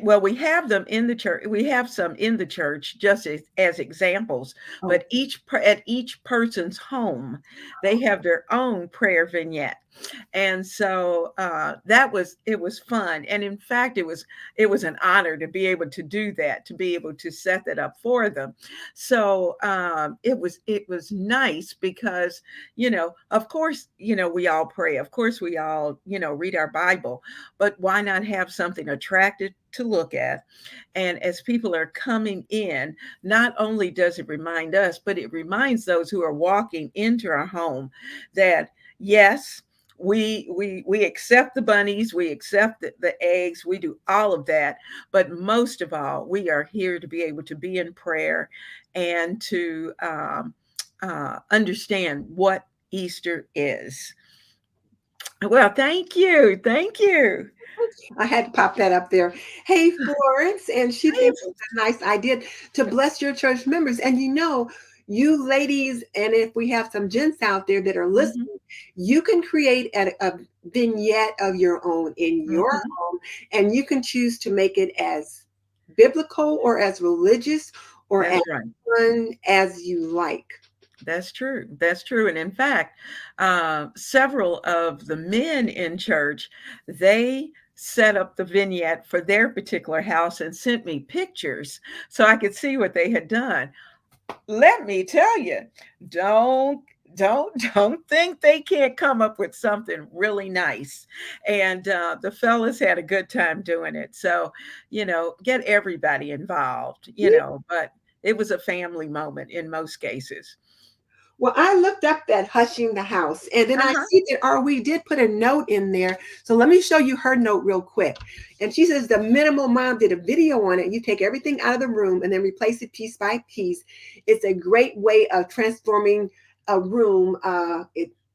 S2: well, we have them in the church. We have some in the church just as examples,
S1: Oh,
S2: but at each person's home, they have their own prayer vignette. And so it was fun. And in fact, it was an honor to be able to do that, to be able to set that up for them. So it was nice because, of course, we all pray. Of course, we all, read our Bible, but why not have something attractive to look at? And as people are coming in, not only does it remind us, but it reminds those who are walking into our home that yes, we accept the bunnies, we accept the eggs, we do all of that, but most of all, we are here to be able to be in prayer and to understand what Easter is. Well, thank you.
S1: I had to pop that up there. Hey, Florence, and she thinks it's a nice idea to bless your church members. And you ladies, and if we have some gents out there that are
S2: Mhm,
S1: listening, you can create a vignette of your own in your
S2: mhm.
S1: home, and you can choose to make it as biblical or as religious or as
S2: That's right.
S1: fun as you like.
S2: That's true. That's true. And in fact, several of the men in church, they set up the vignette for their particular house and sent me pictures so I could see what they had done. Let me tell you, don't don't think they can't come up with something really nice. And the fellas had a good time doing it. So, get everybody involved, but it was a family moment in most cases.
S1: Well, I looked up that hushing the house, and then I
S2: Uh-huh.
S1: see that we did put a note in there. So let me show you her note real quick. And she says the minimal mom did a video on it. You take everything out of the room and then replace it piece by piece. It's a great way of transforming a room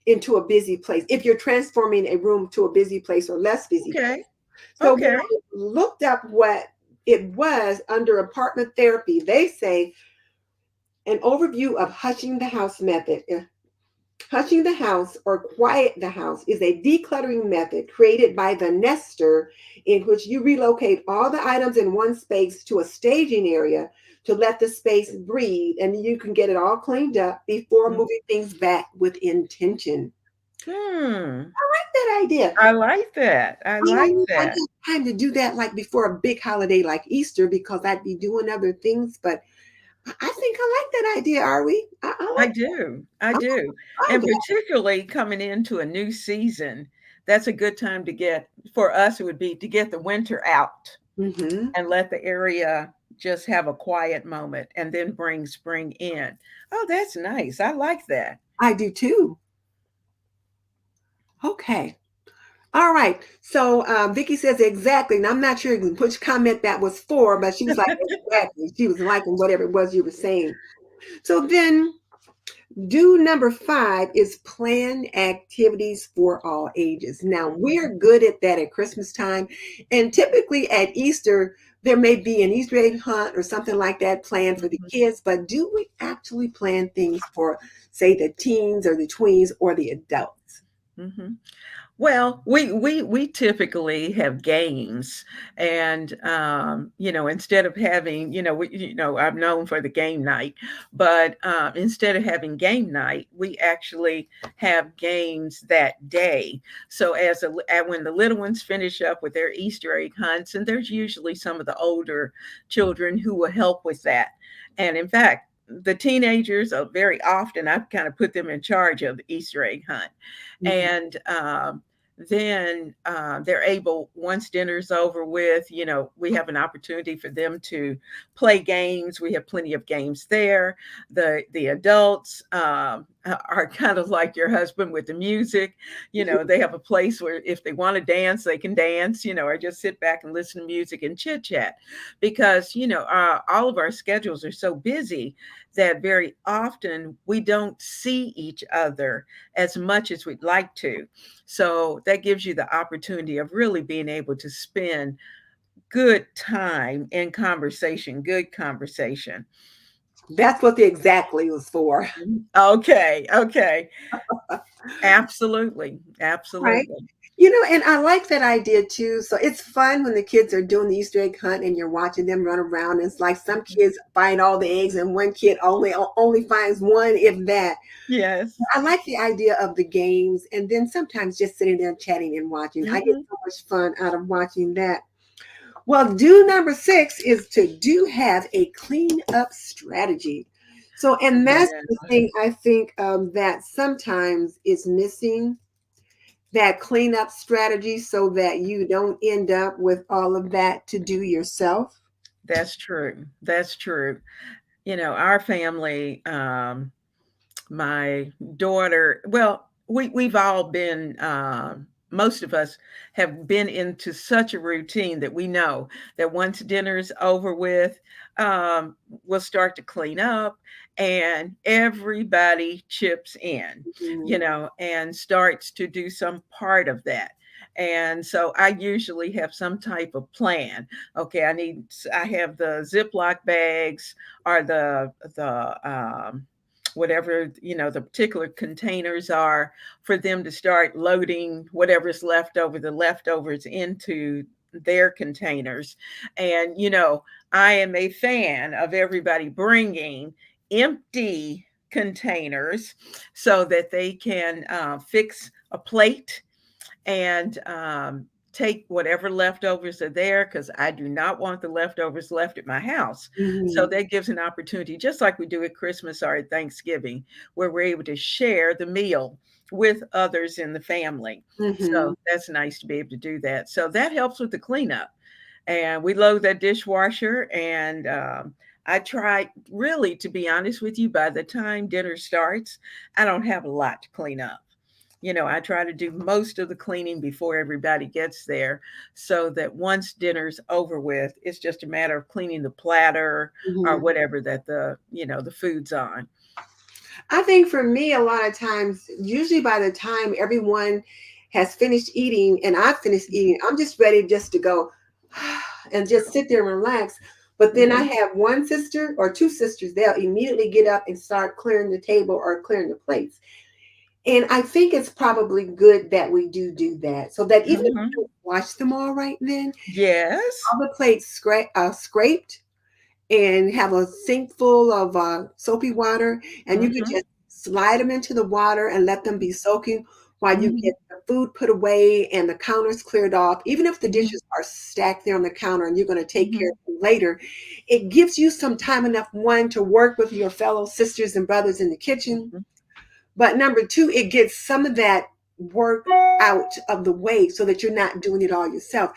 S1: into a busy place. If you're transforming a room to a busy place or less busy place.
S2: Okay.
S1: So when
S2: Okay.
S1: I looked up what it was under apartment therapy, they say an overview of hushing the house method. Hushing the house or quiet the house is a decluttering method created by the nester in which you relocate all the items in one space to a staging area to let the space breathe, and you can get it all cleaned up before
S2: Mm.
S1: moving things back with intention.
S2: Hmm.
S1: I like that idea.
S2: I like that. I like
S1: I
S2: that.
S1: don't have time to do that like before a big holiday like Easter because I'd be doing other things, but I think I like that idea, are we? I
S2: I
S1: like
S2: do. I
S1: I'm
S2: do.
S1: gonna
S2: And
S1: try that.
S2: particularly coming into a new season, that's a good time to get, for us, it would be to get the winter out
S1: Mm-hmm.
S2: and let the area just have a quiet moment and then bring spring in. Oh, that's nice. I like that.
S1: I do too. Okay. All right. So Vicky says exactly, and I'm not sure which comment that was for, but she was like, exactly. She was liking whatever it was you were saying. So then do number 5 is plan activities for all ages. Now we're good at that at Christmas time. And typically at Easter, there may be an Easter egg hunt or something like that planned for the
S2: Mhm,
S1: kids, but do we actually plan things for, say, the teens or the tweens or the adults?
S2: mhm. Well, we typically have games, and instead of having, I'm known for the game night, but instead of having game night, we actually have games that day. So when the little ones finish up with their Easter egg hunts, and there's usually some of the older children who will help with that, and in fact. The teenagers are very often, I've kind of put them in charge of the Easter egg hunt.
S1: Mhm.
S2: And then they're able, once dinner's over with, we have an opportunity for them to play games. We have plenty of games there. The adults are kind of like your husband with the music. They have a place where if they want to dance, they can dance, or just sit back and listen to music and chit chat, because all of our schedules are so busy that very often we don't see each other as much as we'd like to. So that gives you the opportunity of really being able to spend good time in conversation, good conversation.
S1: That's what the exactly was for.
S2: Okay, okay. Absolutely,
S1: Right.
S2: absolutely.
S1: And I like that idea too. So it's fun when the kids are doing the Easter egg hunt and you're watching them run around. It's like some
S2: Mhm.
S1: kids find all the eggs and one kid only finds one, if that.
S2: Yes.
S1: I like the idea of the games and then sometimes just sitting there chatting and watching. I get
S2: Hmm.
S1: so much fun out of watching that. Well, do number 6 is to do have a clean up strategy. So, and that's
S2: Yeah,
S1: the thing I think that sometimes is missing, that cleanup strategy so that you don't end up with all of that to do yourself.
S2: that's true. That's true. Our family, my daughter, well, we've all been, most of us have been into such a routine that we know that once dinner's over with, um, we'll start to clean up, and everybody chips in,
S1: Mhm.
S2: and starts to do some part of that. And so I usually have some type of plan. Okay, I have the Ziploc bags, or the whatever the particular containers are, for them to start loading whatever's left over, the leftovers, into their containers. And I am a fan of everybody bringing empty containers so that they can fix a plate and take whatever leftovers are there because I do not want the leftovers left at my house. So
S1: Mhm.
S2: that gives an opportunity, just like we do at Christmas or at Thanksgiving, where we're able to share the meal with others in the family. So
S1: Mhm.
S2: that's nice to be able to do that. So that helps with the cleanup. And we load that dishwasher. And I try, really, to be honest with you, by the time dinner starts, I don't have a lot to clean up. I try to do most of the cleaning before everybody gets there so that once dinner's over with, it's just a matter of cleaning the platter or
S1: Mhm.
S2: whatever that the food's on.
S1: I think for me, a lot of times, usually by the time everyone has finished eating and I finished eating, I'm just ready just to go and just sit there and relax. But then I
S2: Mhm.
S1: have one sister or two sisters, they'll immediately get up and start clearing the table or clearing the plates. And I think it's probably good that we do that so that even if we
S2: Mhm.
S1: don't wash them all right then,
S2: Yes.
S1: all the plates scraped and have a sink full of soapy water, and you could
S2: Mhm.
S1: just slide them into the water and let them be soaking while you
S2: Mhm.
S1: get the food put away and the counters cleared off. Even if the
S2: Mhm.
S1: dishes are stacked there on the counter and you're going to take care
S2: Mhm.
S1: of them later, it gives you some time enough, one, to work with your fellow sisters and brothers in the kitchen,
S2: Mhm.
S1: but number two, it gets some of that work out of the way so that you're not doing it all yourself.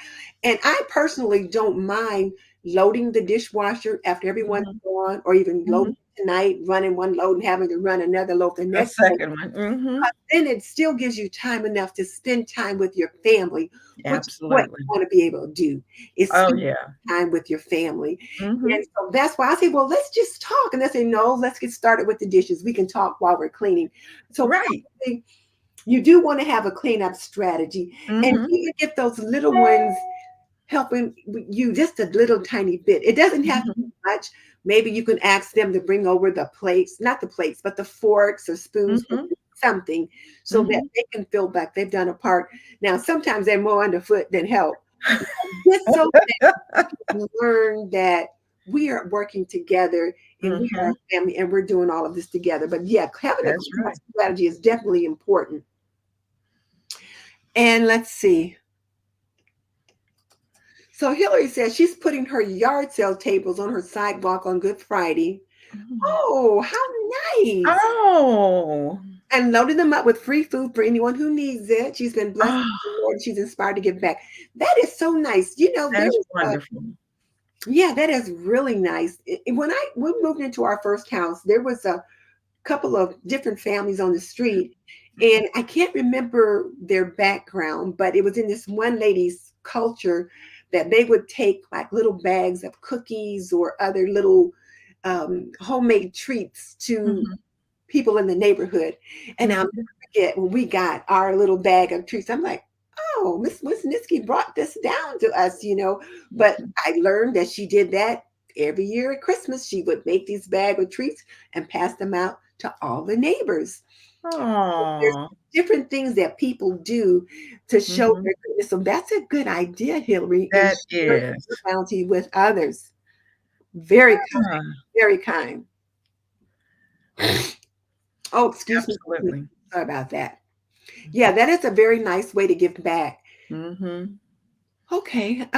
S1: And I personally don't mind loading the dishwasher after everyone's
S2: Mhm.
S1: gone, or even
S2: Mhm.
S1: loading tonight, running one load and having to run another load the
S2: A
S1: next day.
S2: second one. Mhm.
S1: Then it still gives you time enough to spend time with your family, which is what you
S2: Absolutely.
S1: want to be able to do, is
S2: Oh,
S1: spend
S2: yeah.
S1: time with your family. And
S2: Mhm.
S1: so that's why I say, well, let's just talk. And they say, no, let's get started with the dishes. We can talk while we're cleaning. So
S2: Right.
S1: probably you do want to have a cleanup strategy and
S2: Mhm.
S1: even get those little ones helping you just a little tiny bit. It doesn't have to be
S2: Mhm.
S1: much. Maybe you can ask them to bring over the plates, not the plates, but the forks or spoons or
S2: Mhm.
S1: something so that
S2: Mhm.
S1: they can feel back they've done a part. Now, sometimes they're more underfoot than help. Just so that you learn that we are working together and we are
S2: Mhm.
S1: a family and we're doing all of this together. But yeah, having a
S2: That's
S1: cleanup
S2: right.
S1: strategy is definitely important. And let's see. So Hillary says she's putting her yard sale tables on her sidewalk on Good Friday.
S2: Mhm.
S1: Oh, how nice.
S2: Oh.
S1: And loading them up with free food for anyone who needs it. She's been blessed
S2: Oh,
S1: by the Lord. She's inspired to give back. That is so nice. You know, there
S2: that's
S1: was
S2: wonderful.
S1: yeah, that is really nice. When we moved into our first house, there was a couple of different families on the street, and I can't remember their background, but it was in this one lady's culture that they would take like little bags of cookies or other little homemade treats to
S2: Mhm.
S1: people in the neighborhood. And I'll never
S2: Mhm.
S1: forget when we got our little bag of treats. I'm like, oh, Miss Wisniewski brought this down to us, you know. But
S2: Mhm.
S1: I learned that she did that every year at Christmas. She would make these bag of treats and pass them out to all the neighbors. There's
S2: Aw.
S1: different things that people do to show
S2: Mhm.
S1: their goodness. So that's a good idea, Hillary, in
S2: That
S1: sharing
S2: is.
S1: your bounty with others. Very kind,
S2: Ah,
S1: very kind. Oh, excuse me.
S2: absolutely.
S1: Sorry about that. Yeah, that is a very nice way to give back.
S2: Mhm.
S1: Okay.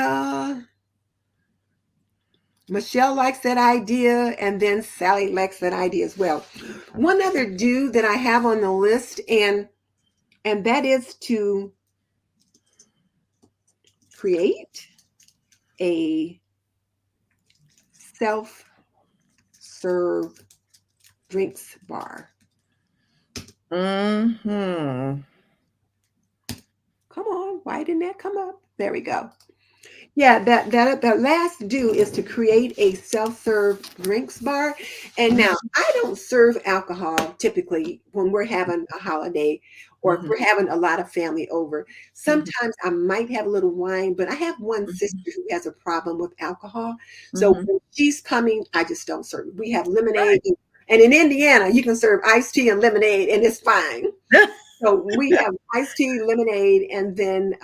S1: Michelle likes that idea, and then Sally likes that idea as well. One other do that I have on the list, and that is to create a self-serve drinks bar.
S2: Mhm.
S1: Come on, why didn't that come up? There we go. Yeah, that last do is to create a self-serve drinks bar. And now
S2: Mhm.
S1: I don't serve alcohol typically when we're having a holiday or if
S2: Mhm.
S1: we're having a lot of family over.
S2: Mhm.
S1: Sometimes I might have a little wine, but I have one
S2: Mhm.
S1: sister who has a problem with alcohol. So
S2: Mhm.
S1: when she's coming, I just don't serve. We have lemonade.
S2: Right.
S1: And in Indiana, you can serve iced tea and lemonade and it's fine. So we have iced tea, lemonade, and then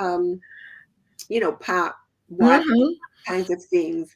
S1: pop, water,
S2: Mhm.
S1: kinds of things.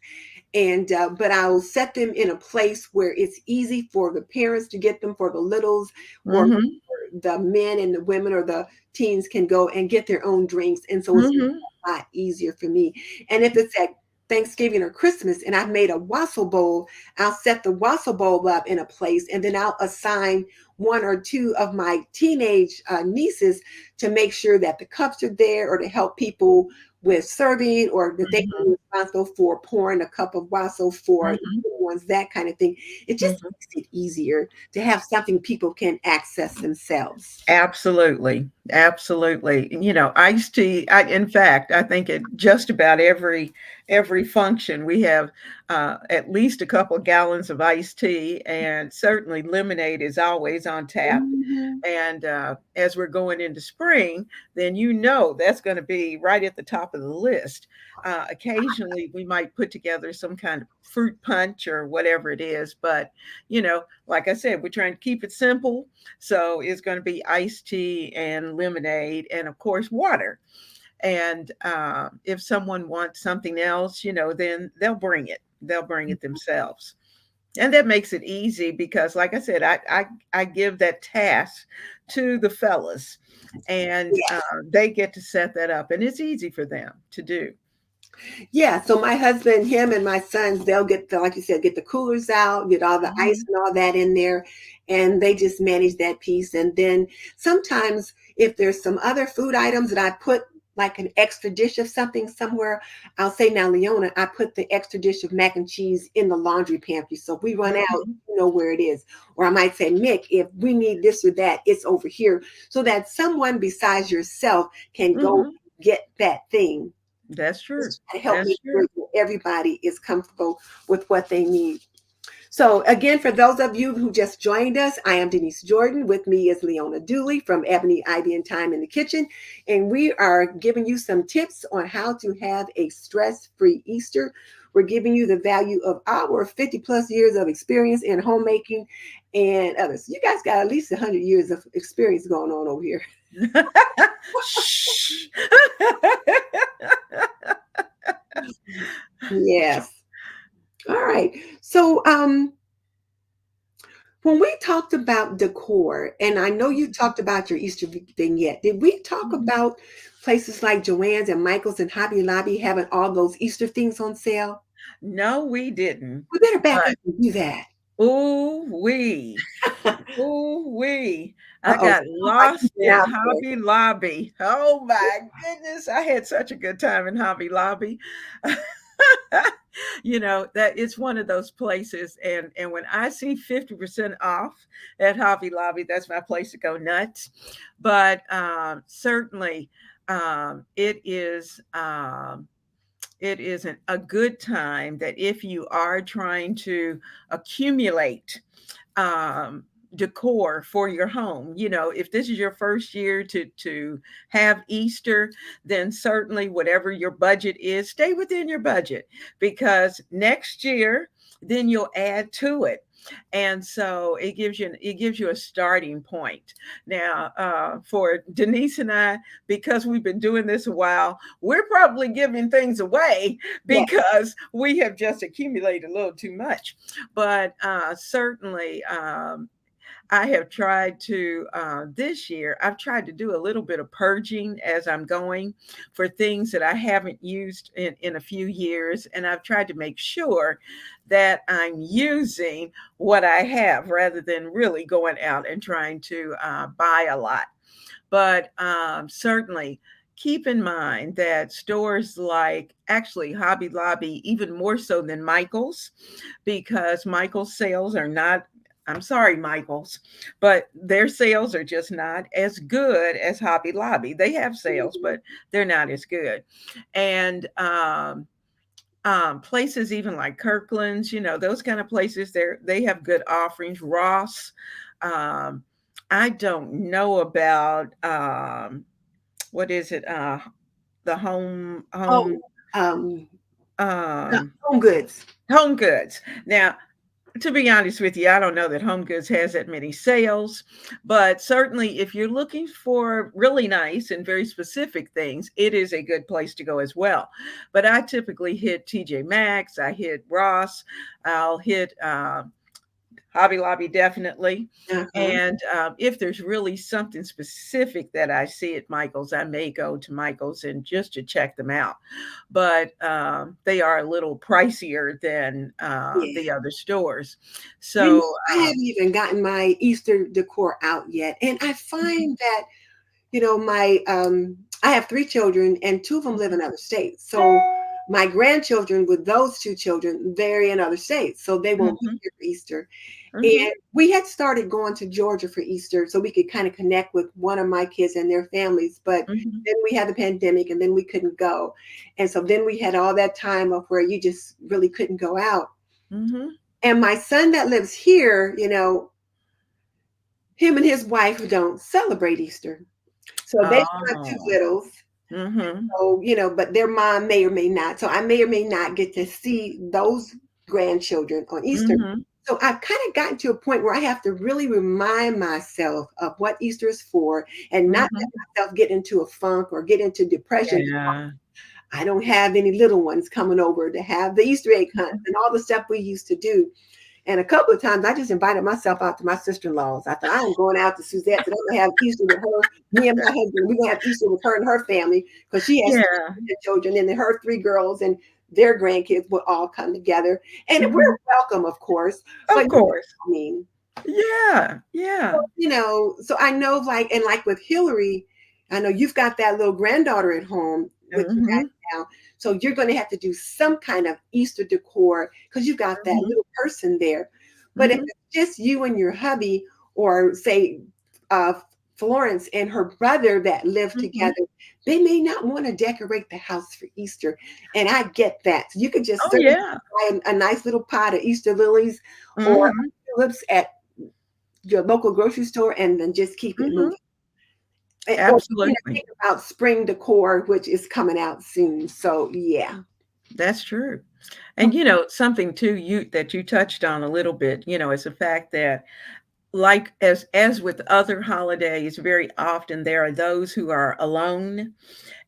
S1: And but I'll set them in a place where it's easy for the parents to get them, for the littles, or
S2: Mhm.
S1: the men and the women or the teens can go and get their own drinks. And so it's
S2: Mhm.
S1: a lot easier for me. And if it's at Thanksgiving or Christmas and I've made a wassail bowl, I'll set the wassail bowl up in a place, and then I'll assign one or two of my teenage nieces to make sure that the cups are there, or to help people with serving, or that they can be
S2: Mhm,
S1: responsible for pouring a cup of wassail for
S2: mhm,
S1: little ones, that kind of thing. It just
S2: mhm.
S1: makes it easier to have something people can access themselves.
S2: Absolutely, absolutely. Iced tea. In fact, I think at just about every function we have at least a couple of gallons of iced tea, and certainly lemonade is always on tap.
S1: Mhm.
S2: And as we're going into spring, then that's going to be right at the top of the list. Occasionally, we might put together some kind of fruit punch or whatever it is, but like I said, we're trying to keep it simple. So it's going to be iced tea and lemonade, and of course, water. And if someone wants something else, then they'll bring it. They'll bring it themselves, and that makes it easy because, like I said, I give that task to the fellas, and they get to set that up, and it's easy for them to do.
S1: Yeah, so my husband, him and my sons, they'll get the, like you said, get the coolers out, get all the ice
S2: Mhm,
S1: and all that in there, and they just manage that piece. And then sometimes if there's some other food items that I put like an extra dish of something somewhere, I'll say, now, Leona, I put the extra dish of mac and cheese in the laundry pantry. So if we run out,
S2: mhm,
S1: you know where it is. Or I might say, Mick, if we need this or that, it's over here. So that someone besides yourself can go
S2: mhm.
S1: get that thing,
S2: That's true.
S1: to help
S2: That's
S1: make sure
S2: true.
S1: that everybody is comfortable with what they need. So, again, for those of you who just joined us, I am Denise Jordan. With me is Leona Dooley from Ebony, Ivy, and Thyme in the Kitchen. And we are giving you some tips on how to have a stress free Easter. We're giving you the value of our 50 plus years of experience in homemaking and others. You guys got at least 100 years of experience going on over here.
S2: Shh.
S1: Yes. All right. So, when we talked about decor, and I know you talked about your Easter vignette, did we talk
S2: Mhm.
S1: about places like Joann's and Michael's and Hobby Lobby having all those Easter things on sale?
S2: No, we didn't.
S1: We better back
S2: But
S1: up and do that.
S2: ooh wee, ooh wee, I
S1: Uh-oh.
S2: got
S1: Sounds like you've
S2: lost
S1: been
S2: in
S1: out there.
S2: Hobby Lobby. Oh my goodness, I had such a good time in Hobby Lobby. That it's one of those places, and when I see 50% off at Hobby Lobby, that's my place to go nuts. But certainly, it is. It isn't a good time that if you are trying to accumulate um, decor for your home. If this is your first year to have Easter, then certainly whatever your budget is, stay within your budget, because next year then you'll add to it. And so it gives you a starting point. Now, for Denise and I, because we've been doing this a while, we're probably giving things away
S1: Yes.
S2: because we have just accumulated a little too much. But certainly, I have tried to, this year, I've tried to do a little bit of purging as I'm going for things that I haven't used in a few years. And I've tried to make sure that I'm using what I have rather than really going out and trying to buy a lot. But certainly, keep in mind that stores like, actually, Hobby Lobby, even more so than Michael's, because Michael's sales are not, I'm sorry, Michael's, but their sales are just not as good as Hobby Lobby. They have sales, but they're not as good. And places even like Kirkland's, those kind of places, they have good offerings. Ross, um, I don't know about what is it? The
S1: Oh, um,
S2: um,
S1: home goods.
S2: home goods. Now, to be honest with you, I don't know that Home Goods has that many sales, but certainly if you're looking for really nice and very specific things, it is a good place to go as well. But I typically hit TJ Maxx, I hit Ross, I'll hit Hobby Lobby, definitely.
S1: Uh-huh.
S2: And if there's really something specific that I see at Michael's, I may go to Michael's and just to check them out. But they are a little pricier than
S1: Yeah.
S2: the other stores.
S1: You know,
S2: So,
S1: I haven't even gotten my Easter decor out yet. And I
S2: mhm,
S1: find that, my I have three children and two of them live
S2: mhm,
S1: in other states. So my grandchildren with those two children, they're in other states. So they won't be
S2: mhm,
S1: here for Easter.
S2: mhm,
S1: And we had started going to Georgia for Easter so we could kind of connect with one of my kids and their families. But
S2: mhm,
S1: then we had the pandemic and then we couldn't go. And so then we had all that time of where you just really couldn't go out.
S2: mhm.
S1: And my son that lives here, him and his wife don't celebrate Easter. So they've got two
S2: Oh.
S1: littles.
S2: Mhm,
S1: So, but their mom may or may not. So I may or may not get to see those grandchildren on Easter.
S2: mhm,
S1: So I've kind of gotten to a point where I have to really remind myself of what Easter is for and not let
S2: mhm.
S1: myself get into a funk or get into depression.
S2: Yeah.
S1: I don't have any little ones coming over to have the Easter egg hunt
S2: Mhm.
S1: and all the stuff we used to do. And a couple of times I just invited myself out to my sister-in-law's. I thought I'm going out to Suzette's and I'm gonna have Easter with her, me and my husband. We're gonna have Easter with her and her family because she has
S2: Yeah.
S1: three children, and then her three girls and their grandkids will all come together. And
S2: Mhm.
S1: we're welcome, of course, but
S2: Of course.
S1: I mean,
S2: Yeah, yeah.
S1: so I know, like with Hillary, I know you've got that little granddaughter at home with you
S2: Mhm,
S1: guys now. So you're going to have to do some kind of Easter decor because you got that
S2: mhm,
S1: little person there. But if
S2: mhm,
S1: it's just you and your hubby, or say uh, Florence and her brother that live
S2: mhm.
S1: together, they may not want to decorate the house for Easter. And I get that. So you could just
S2: Oh,
S1: certainly
S2: yeah.
S1: buy a nice little pot of Easter lilies or
S2: Mhm,
S1: tulips at your local grocery store and then just keep it
S2: mhm.
S1: moving. Or
S2: Absolutely.
S1: think about spring decor, which is coming out soon. So yeah.
S2: That's true. And, something too that you touched on a little bit, is the fact that, like, as with other holidays, very often there are those who are alone.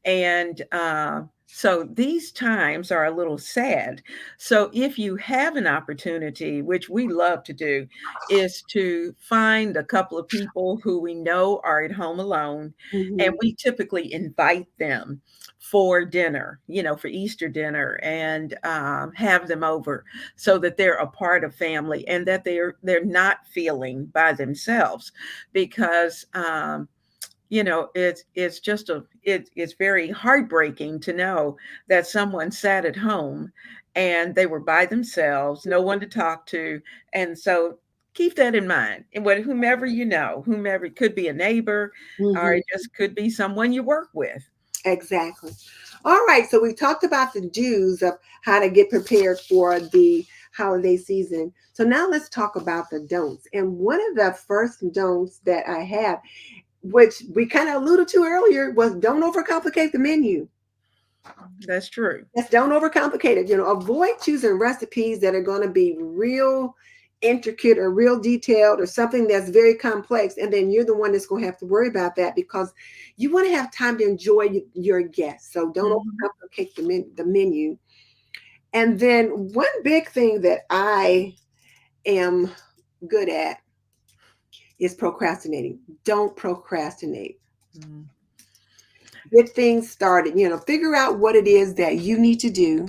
S2: And so these times are a little sad. So if you have an opportunity, which we love to do, is to find a couple of people who we know are at home alone, and
S1: Mhm.
S2: we typically invite them for dinner, for Easter dinner, and have them over so that they're a part of family and that they're not feeling by themselves, because it's just it's very heartbreaking to know that someone sat at home and they were by themselves, no one to talk to. And so keep that in mind. And whomever, whomever, it could be a neighbor, or
S1: Mhm.
S2: it just could be someone you work with.
S1: Exactly. All right. So we talked about the do's of how to get prepared for the holiday season. So now let's talk about the don'ts. And one of the first don'ts that I have, which we kind of alluded to earlier, was don't overcomplicate the menu.
S2: That's true.
S1: Yes, don't overcomplicate it. Avoid choosing recipes that are going to be real intricate or real detailed or something that's very complex. And then you're the one that's going to have to worry about that because you want to have time to enjoy your guests. So don't
S2: Mhm.
S1: overcomplicate the menu. And then one big thing that I am good at is procrastinating. Don't procrastinate.
S2: Mhm.
S1: Get things started. Figure out what it is that you need to do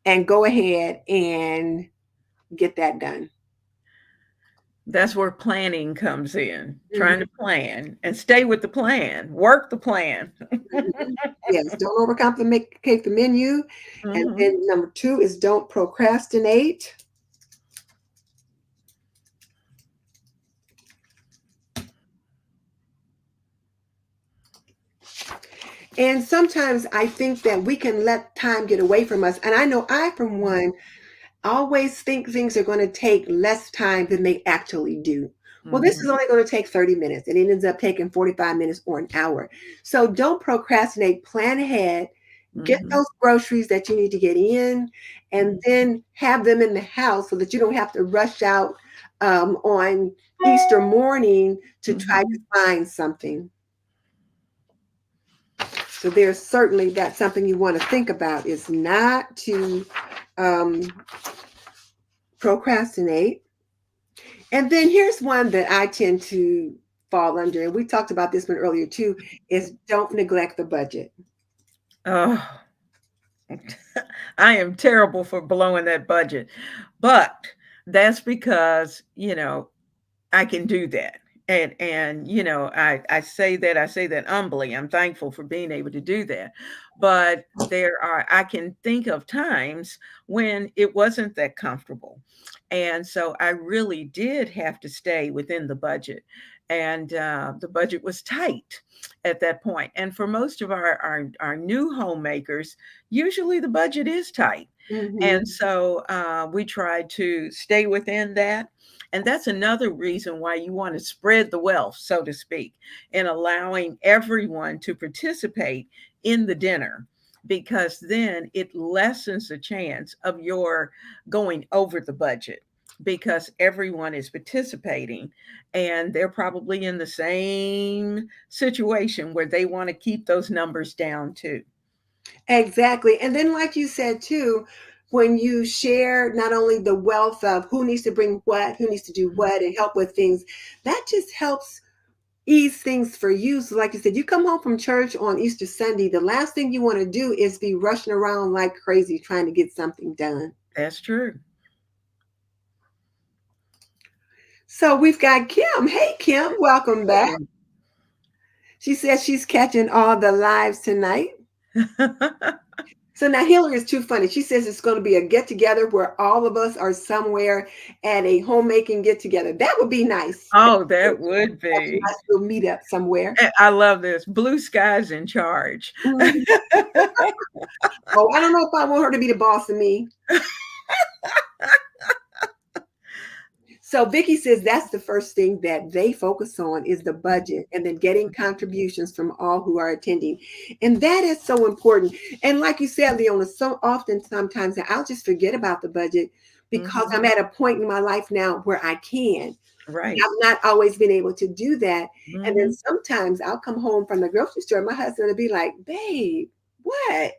S1: and go ahead and get that done.
S2: That's where planning comes in, trying
S1: Mhm,
S2: to plan and stay with the plan, work the plan.
S1: mhm. Yes, don't overcomplicate the menu. And
S2: Mhm.
S1: then number two is don't procrastinate. And sometimes I think that we can let time get away from us. And I know I, for one, always think things are going to take less time than they actually do. Well, this is
S2: Mhm.
S1: only going to take 30 minutes and it ends up taking 45 minutes or an hour. So don't procrastinate, plan ahead, get
S2: Mhm.
S1: those groceries that you need to get in, and
S2: Mhm.
S1: then have them in the house so that you don't have to rush out on Easter morning to try to
S2: Mhm.
S1: find something. So there's certainly that's something you want to think about is not to um, procrastinate. And then here's one that I tend to fall under, and we talked about this one earlier too, is don't neglect the budget.
S2: Oh, I am terrible for blowing that budget. But that's because, I can do that. And I say that humbly. I'm thankful for being able to do that. But I can think of times when it wasn't that comfortable. And so I really did have to stay within the budget. And the budget was tight at that point. And for most of our new homemakers, usually the budget is tight.
S1: Hmm.
S2: And so we try to stay within that. And that's another reason why you want to spread the wealth, so to speak, in allowing everyone to participate in the dinner, because then it lessens the chance of your going over the budget because everyone is participating and they're probably in the same situation where they want to keep those numbers down too.
S1: Exactly. And then, like you said too, when you share not only the wealth of who needs to bring what, who needs to do what, and help with things, that just helps ease things for you. So, like you said, you come home from church on Easter Sunday, the last thing you want to do is be rushing around like crazy trying to get something done.
S2: That's true.
S1: So, we've got Kim. Hey, Kim, welcome back. She says she's catching all the lives tonight. So now Hillary is too funny. She says it's going to be a get together where all of us are somewhere at a homemaking get together. That would be nice.
S2: Oh, that would be.
S1: We'll meet up somewhere.
S2: I love this. Blue skies in charge.
S1: Mhm. Oh, I don't know if I want her to be the boss of me. So Vicky says that's the first thing that they focus on is the budget and then getting contributions from all who are attending. And that is so important. And like you said, Leona, so often sometimes I'll just forget about the budget because
S2: Mhm.
S1: I'm at a point in my life now where I can.
S2: Right.
S1: I've not always been able to do that. And then
S2: Mhm.
S1: sometimes I'll come home from the grocery store. My husband will be like, babe, what?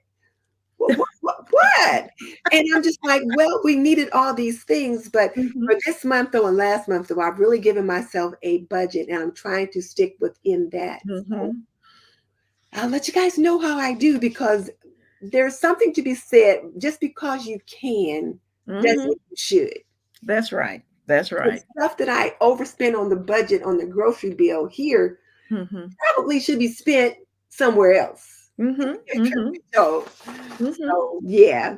S1: What? And I'm just like, well, we needed all these things, but
S2: Mhm.
S1: for this month though and last month though, I've really given myself a budget and I'm trying to stick within that. So
S2: Mhm.
S1: I'll let you guys know how I do because there's something to be said. Just because you can doesn't
S2: Mhm.
S1: mean you should.
S2: That's right. That's
S1: The
S2: right.
S1: stuff that I overspend on the budget on the grocery bill here
S2: Mhm.
S1: probably should be spent somewhere else.
S2: Mhm.
S1: Truth
S2: Mhm.
S1: be told.
S2: Mhm.
S1: So yeah.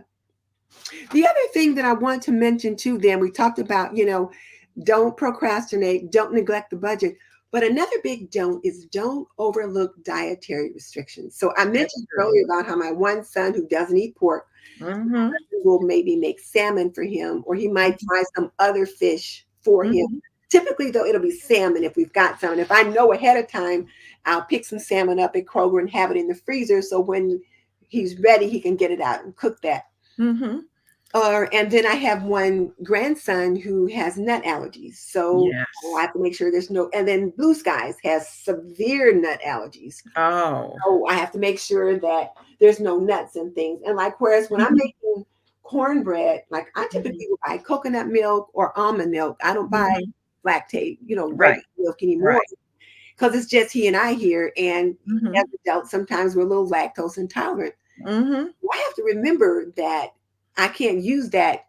S1: The other thing that I want to mention too, then we talked about, don't procrastinate, don't neglect the budget. But another big don't is don't overlook dietary restrictions. So I
S2: That's
S1: mentioned
S2: true.
S1: earlier about how my one son who doesn't eat pork
S2: Mhm.
S1: will maybe make salmon for him, or he might
S2: Mhm.
S1: try some other fish for him.
S2: Mhm.
S1: Typically, though, it'll be salmon if we've got some. And if I know ahead of time, I'll pick some salmon up at Kroger and have it in the freezer. So when he's ready, he can get it out and cook that.
S2: Mhm.
S1: And then I have one grandson who has nut allergies. So I
S2: Yes.
S1: have to make sure there's no, and then Blue Skies has severe nut allergies.
S2: Oh.
S1: So I have to make sure that there's no nuts and things. And like, whereas when I'm
S2: Mhm.
S1: making cornbread, like I
S2: Mhm.
S1: typically will buy coconut milk or almond milk. I don't buy
S2: Mhm.
S1: lactate,
S2: Right.
S1: regular milk anymore
S2: Right.
S1: because it's just he and I here. And as
S2: Mhm.
S1: adults, sometimes we're a little lactose intolerant.
S2: Mhm.
S1: Well, I have to remember that I can't use that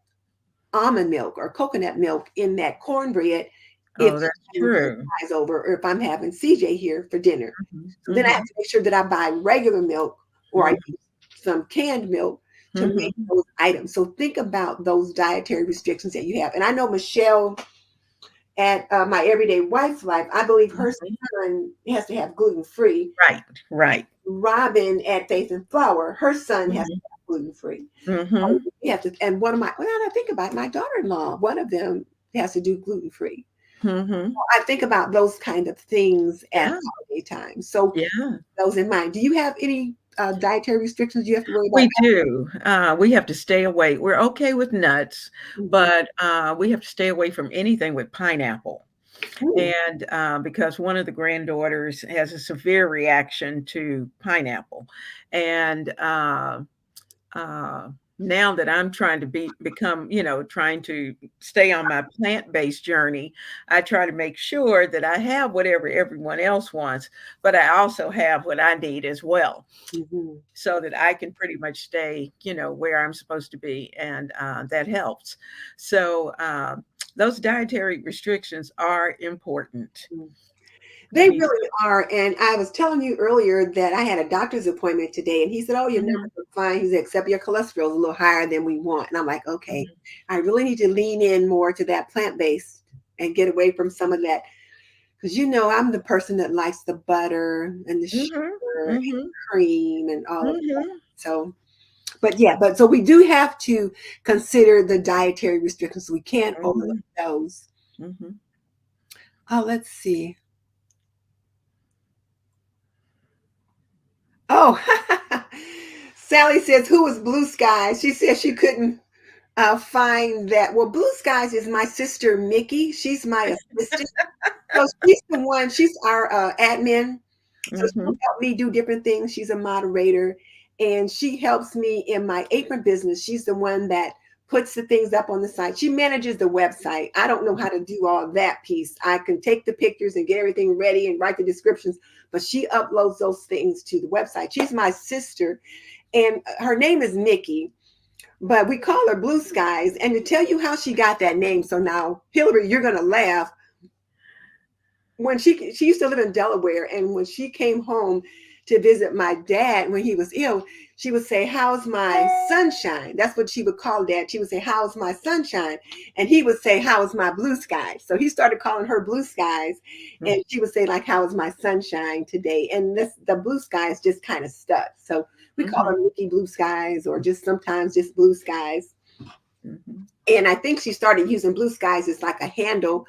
S1: almond milk or coconut milk in that cornbread if
S2: Oh,
S1: he's
S2: that's
S1: having Blue
S2: true.
S1: Skies over or if I'm having CJ here for dinner.
S2: Mhm.
S1: So then I have
S2: Mhm.
S1: to make sure that I buy regular milk or I
S2: Mhm.
S1: use some canned milk to make
S2: Mhm.
S1: those items. So think about those dietary restrictions that you have. And I know Michelle at my Everyday Wife's Life, I believe her
S2: Mhm.
S1: son has to have gluten free.
S2: Right. Right.
S1: Robin at Faith and Flower, her son has to
S2: Mhm.
S1: have gluten free.
S2: Mhm.
S1: You have to, and one of my, well, now that I think about it, my daughter-in-law, one of them has to do gluten free.
S2: Mhm.
S1: I think about those kind of things at
S2: Yeah.
S1: holiday time. So
S2: Yeah.
S1: those in mind. Do you have any dietary restrictions you have to worry about?
S2: We do. We have to stay away. We're okay with nuts,
S1: Mhm.
S2: but we have to stay away from anything with pineapple.
S1: Ooh.
S2: And because one of the granddaughters has a severe reaction to pineapple, and now that I'm trying to become, trying to stay on my plant-based journey, I try to make sure that I have whatever everyone else wants, but I also have what I need as well,
S1: Hmm.
S2: so that I can pretty much stay, where I'm supposed to be, and that helps. So those dietary restrictions are important.
S1: They
S2: He
S1: really are. And I was telling you earlier that I had a doctor's appointment today, and he said, "Oh, you're never
S2: Mhm,
S1: fine." He said, "Except your cholesterol is a little higher than we want." And I'm like, "Okay,
S2: mhm,
S1: I really need to lean in more to that plant based and get away from some of that." Because I'm the person that likes the butter and the
S2: mhm,
S1: sugar and
S2: mhm,
S1: cream and all of that.
S2: mhm,
S1: So, but yeah, but so we do have to consider the dietary restrictions. We can't overlook
S2: mhm,
S1: those.
S2: mhm.
S1: Oh, let's see. Oh, Sally says, "Who was Blue Skies?" She says she couldn't find that. Well, Blue Skies is my sister Mickey. She's my assistant. So she's the one. She's our admin. So she'll
S2: Mhm,
S1: help me do different things. She's a moderator, and she helps me in my apron business. She's the one that puts the things up on the site. She manages the website. I don't know how to do all that piece. I can take the pictures and get everything ready and write the descriptions, but she uploads those things to the website. She's my sister, and her name is Mickey, but we call her Blue Skies. And to tell you how she got that name, so now Hillary, you're gonna laugh. When she used to live in Delaware, and when she came home to visit my dad when he was ill, she would say, "How's my sunshine?" That's what she would call Dad. She would say, "How's my sunshine?" And he would say, "How's my blue skies?" So he started calling her Blue Skies, and she would say, like, "How's my sunshine today?" And this the blue skies just kind of stuck. So we call
S2: mhm,
S1: her Mickey Blue Skies, or just sometimes just Blue Skies.
S2: mhm.
S1: And I think she started using Blue Skies as like a handle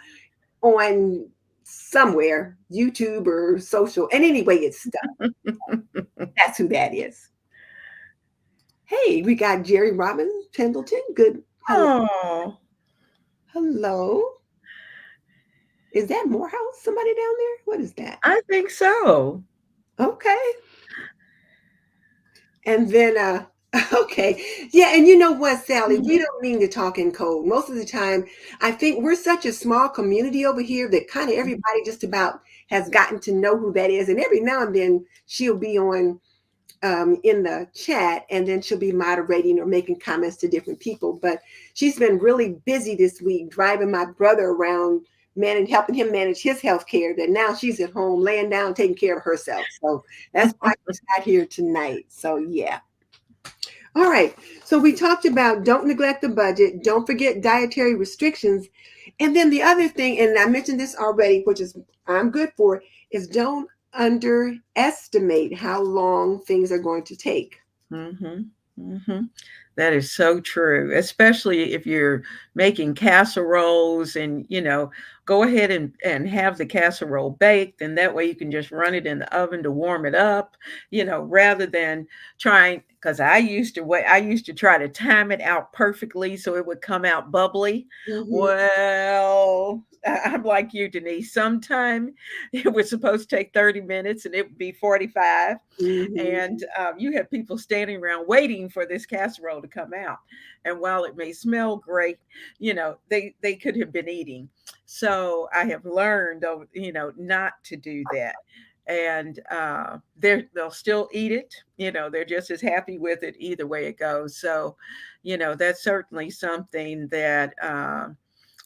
S1: on somewhere, YouTube or social. And anyway, it's stuff. That's who that is. Hey, we got Jerry Robin Pendleton. Good. Hello.
S2: Oh,
S1: Hello. Is that Morehouse? Somebody down there? What is that?
S2: I think so.
S1: Okay. And then okay. Yeah, and you know what, Sally? We
S2: Mhm,
S1: don't mean to talk in code. Most of the time, I think we're such a small community over here that kind of
S2: mhm,
S1: everybody just about has gotten to know who that is. And every now and then she'll be on in the chat, and then she'll be moderating or making comments to different people. But she's been really busy this week driving my brother around, helping him manage his health care. That now she's at home laying down taking care of herself. So that's why she's not here tonight. So yeah. All right. So we talked about don't neglect the budget, don't forget dietary restrictions. And then the other thing, and I mentioned this already, which is I'm good for, is don't underestimate how long things are going to take.
S2: mhm, mhm. That is so true, especially if you're making casseroles, and, go ahead and have the casserole baked, and that way you can just run it in the oven to warm it up, rather than trying, because I used to try to time it out perfectly so it would come out bubbly.
S1: Mhm,
S2: Well, I'm like you, Denise. Sometime it was supposed to take 30 minutes and it would be 45,
S1: mhm,
S2: and you had people standing around waiting for this casserole to come out. And while it may smell great, they could have been eating. So I have learned, not to do that. And they'll still eat it. They're just as happy with it either way it goes. So, that's certainly something that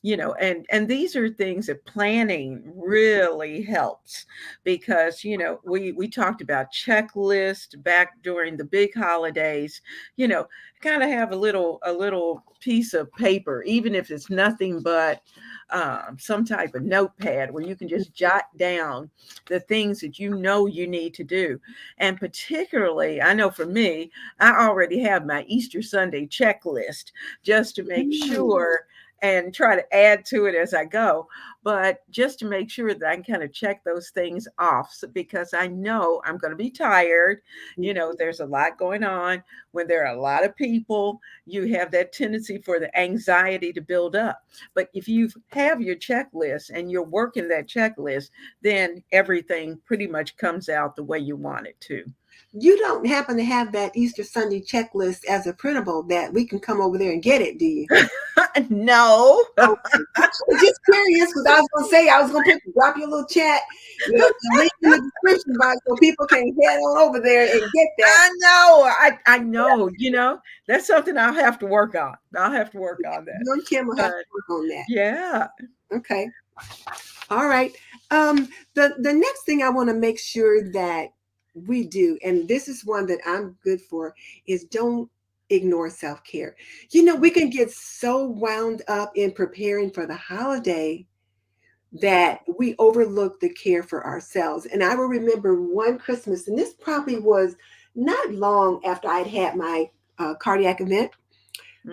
S2: and these are things that planning really helps, because we talked about checklist back during the big holidays. you know Kind of have a little piece of paper, even if it's nothing but some type of notepad where you can just jot down the things that you need to do. And particularly, I know for me, I already have my Easter Sunday checklist, just to make
S1: mhm.
S2: sure and try to add to it as I go. But just to make sure that I can kind of check those things off, because I know I'm going to be tired. There's a lot going on. When there are a lot of people, you have that tendency for the anxiety to build up. But if you have your checklist and you're working that checklist, then everything pretty much comes out the way you want it to.
S1: You don't happen to have that Easter Sunday checklist as a printable that we can come over there and get it, do you?
S2: No.
S1: Okay. I was just curious because I was going to say, I was going to drop you a little chat, the link in the description box so people can head on over there and get that.
S2: I know. I know. That's something I'll have to work on. I'll have to work on that.
S1: You and Kim will have to
S2: But
S1: work on that.
S2: yeah.
S1: Okay. All right. The next thing I want to make sure that we do, and this is one that I'm good for, is don't ignore self-care. We can get so wound up in preparing for the holiday that we overlook the care for ourselves. And I will remember one Christmas, and this probably was not long after I'd had my cardiac event.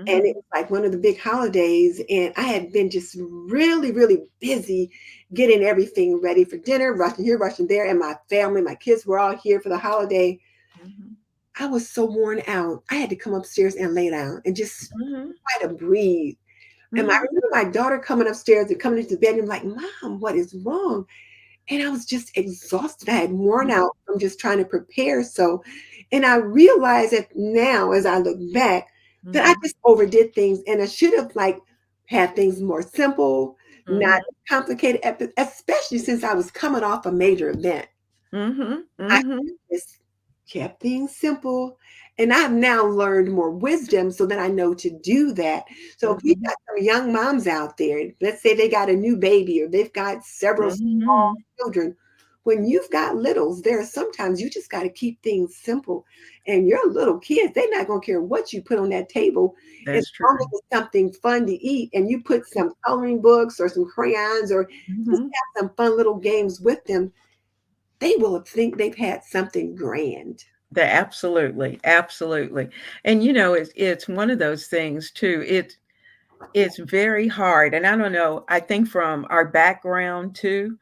S1: And it
S2: Hmm.
S1: was like one of the big holidays, and I had been just really, really busy getting everything ready for dinner, rushing here, rushing there, and my family, my kids were all here for the holiday.
S2: Hmm.
S1: I was so worn out. I had to come upstairs and lay down and just
S2: Hmm.
S1: try to breathe. And I
S2: Hmm.
S1: remember my daughter coming upstairs and coming into the bedroom like, "Mom, what is wrong?" And I was just exhausted. I had worn out from just trying to prepare. So, and I realize that now as I look back that I
S2: Hmm.
S1: just overdid things and I should have like had things more simple, not
S2: Hmm.
S1: complicated, especially since I was coming off a major event.
S2: Hmm.
S1: I
S2: Hmm.
S1: just kept things simple. And I've now learned more wisdom so that I know to do that. So if we
S2: Hmm.
S1: got some young moms out there, let's say they got a new baby or they've got several small
S2: Hmm.
S1: children, when you've got littles, there are sometimes you just got to keep things simple. And your little kids, they're not going to care what you put on that table as
S2: That's
S1: long
S2: true.
S1: as it's something fun to eat and you put some coloring books or some crayons or just
S2: Hmm.
S1: have some fun little games with them. They will think they've had something grand.
S2: Absolutely, absolutely. And it's one of those things too. It's very hard. And I don't know, I think from our background too,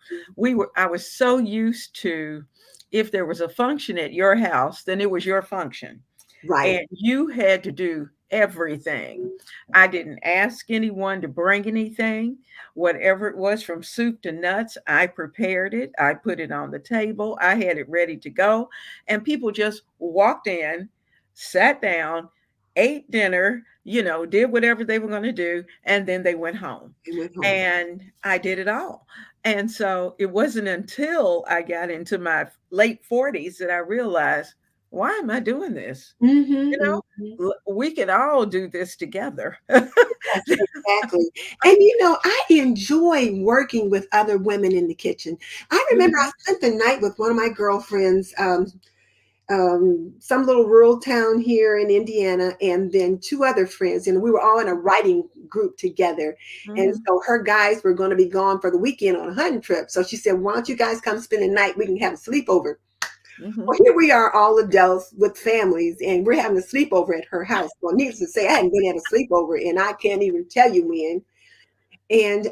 S2: I was so used to, if there was a function at your house, then it was your function
S1: Right.
S2: and you had to do everything. I didn't ask anyone to bring anything. Whatever it was, from soup to nuts, I prepared it. I put it on the table. I had it ready to go. And people just walked in, sat down, ate dinner, did whatever they were going to do, and then they went home.
S1: And went home.
S2: And I did it all. And so it wasn't until I got into my late 40s that I realized, why am I doing this?
S1: Mhm, mhm.
S2: We can all do this together.
S1: Yes, exactly. And I enjoy working with other women in the kitchen. I remember I
S2: Mhm,
S1: spent the night with one of my girlfriends, some little rural town here in Indiana, and then two other friends, and we were all in a writing group together. And
S2: mhm,
S1: so her guys were going to be gone for the weekend on a hunting trip. So she said, "Why don't you guys come spend the night? We can have a sleepover."
S2: mhm.
S1: Well, here we are, all adults with families, and we're having a sleepover at her house. Well, needless to say, I hadn't been at a sleepover, and I can't even tell you when. And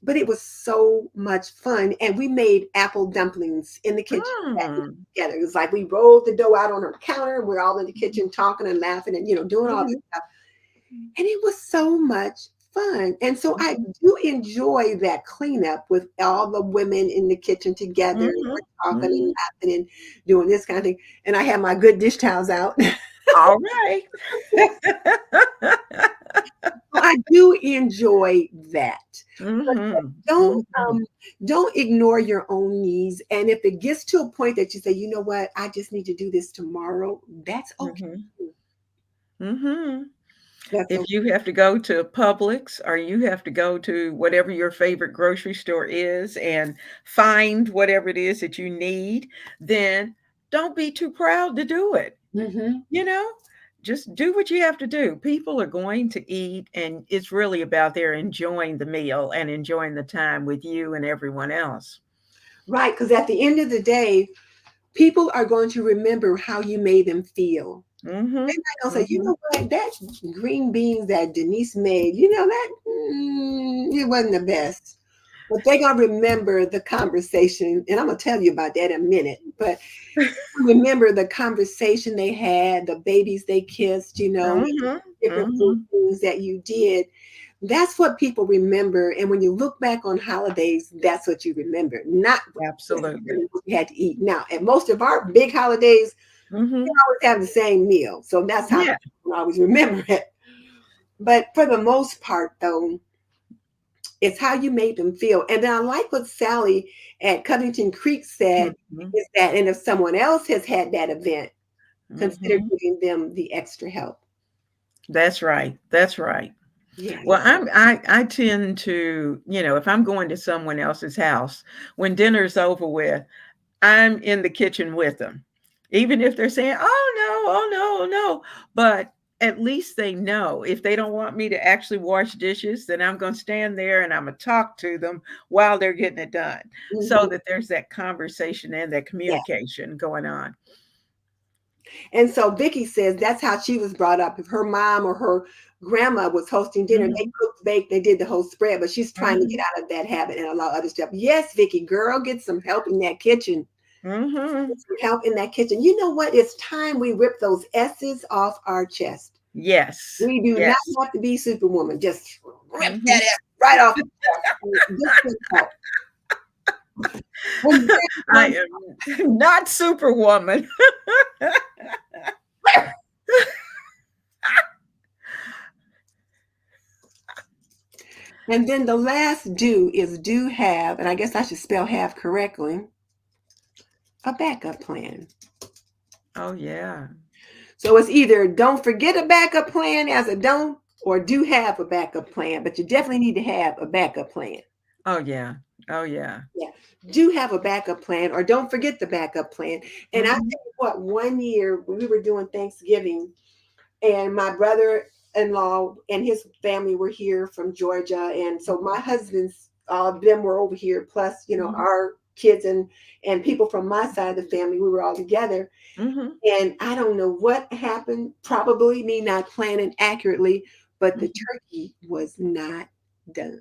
S1: but it was so much fun, and we made apple dumplings in the kitchen that night
S2: Mm,
S1: together. It was like we rolled the dough out on her counter, and we're all in the kitchen talking and laughing and doing all this
S2: mhm,
S1: stuff, and it was so much fun. And so I
S2: mhm,
S1: do enjoy that cleanup with all the women in the kitchen together.
S2: mhm,
S1: We're talking and
S2: mhm.
S1: laughing and doing this kind of thing. And I have my good dish towels out.
S2: All right.
S1: I do enjoy that. But
S2: Mhm,
S1: don't
S2: mhm,
S1: um, don't ignore your own needs. And if it gets to a point that you say, you know what, I just need to do this tomorrow, that's okay.
S2: mhm, mhm.
S1: That's
S2: If
S1: okay.
S2: you have to go to Publix or you have to go to whatever your favorite grocery store is and find whatever it is that you need, then don't be too proud to do it.
S1: Hmm.
S2: You know, just do what you have to do. People are going to eat, and it's really about their enjoying the meal and enjoying the time with you and everyone else.
S1: Right, because at the end of the day, people are going to remember how you made them feel.
S2: Mhm.
S1: They're not gonna say, you
S2: Mhm.
S1: know what, that green beans that Denise made, that it wasn't the best. But they're gonna remember the conversation, and I'm gonna tell you about that in a minute. But remember the conversation they had, the babies they kissed,
S2: Mhm.
S1: different little
S2: Mhm.
S1: things that you did. That's what people remember. And when you look back on holidays, that's what you remember, not
S2: Absolutely.
S1: necessarily what you had to eat. Now, at most of our big holidays,
S2: Mhm.
S1: always have the same meal. So that's how
S2: Yeah.
S1: people always remember it. But for the most part, though, it's how you made them feel. And then I like what Sally at Covington Creek said
S2: Mhm.
S1: is that, and if someone else has had that event, consider
S2: Mhm.
S1: giving them the extra help.
S2: That's right. That's right. Well,
S1: Yes.
S2: I tend to, if I'm going to someone else's house, when dinner's over with, I'm in the kitchen with them. Even if they're saying, "Oh no, oh no, oh no." But at least they know if they don't want me to actually wash dishes, then I'm going to stand there and I'm going to talk to them while they're getting it done so
S1: Mhm.
S2: that there's that conversation and that
S1: Yeah.
S2: communication going on.
S1: And so Vicky says that's how she was brought up. If her mom or her grandma was hosting dinner, they
S2: Mhm.
S1: cooked, baked, they did the whole spread, but she's trying to get
S2: Mhm.
S1: out of that habit and allow other stuff. Yes, Vicky, girl, get some help in that kitchen.
S2: Mhm.
S1: Get some help in that kitchen. You know what? It's time we rip those S's off our chest.
S2: Yes.
S1: We do not
S2: Yes.
S1: have to be Superwoman. Just rip that
S2: Mhm.
S1: S right off the chest. Get some help. When
S2: I am not Superwoman.
S1: and then the last do is do have, and I guess I should spell have correctly, a backup plan.
S2: Oh yeah.
S1: So it's either don't forget a backup plan as a don't, or do have a backup plan, but you definitely need to have a backup plan.
S2: Oh yeah. Oh yeah.
S1: Yeah. Do have a backup plan, or don't forget the backup plan. And I tell
S2: Mhm.
S1: you what, one year when we were doing Thanksgiving, and my brother-in-law and his family were here from Georgia, and so my husband's them were over here, plus
S2: Mhm.
S1: our kids and people from my side of the family. We were all together,
S2: Mhm.
S1: and I don't know what happened. Probably me not planning accurately, but the
S2: Mhm.
S1: turkey was not done.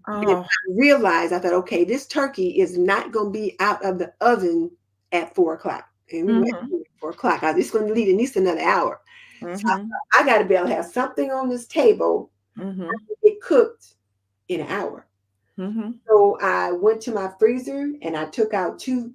S1: And
S2: Oh.
S1: I realized, I thought, okay, this turkey is not going to be out of the oven at 4 o'clock. And we went
S2: Mhm.
S1: at 4 o'clock. I was just going to need at least another hour. So
S2: Mhm.
S1: I got to be able to have something on this table
S2: Mhm.
S1: to get cooked in an hour.
S2: Mhm.
S1: So I went to my freezer and I took out two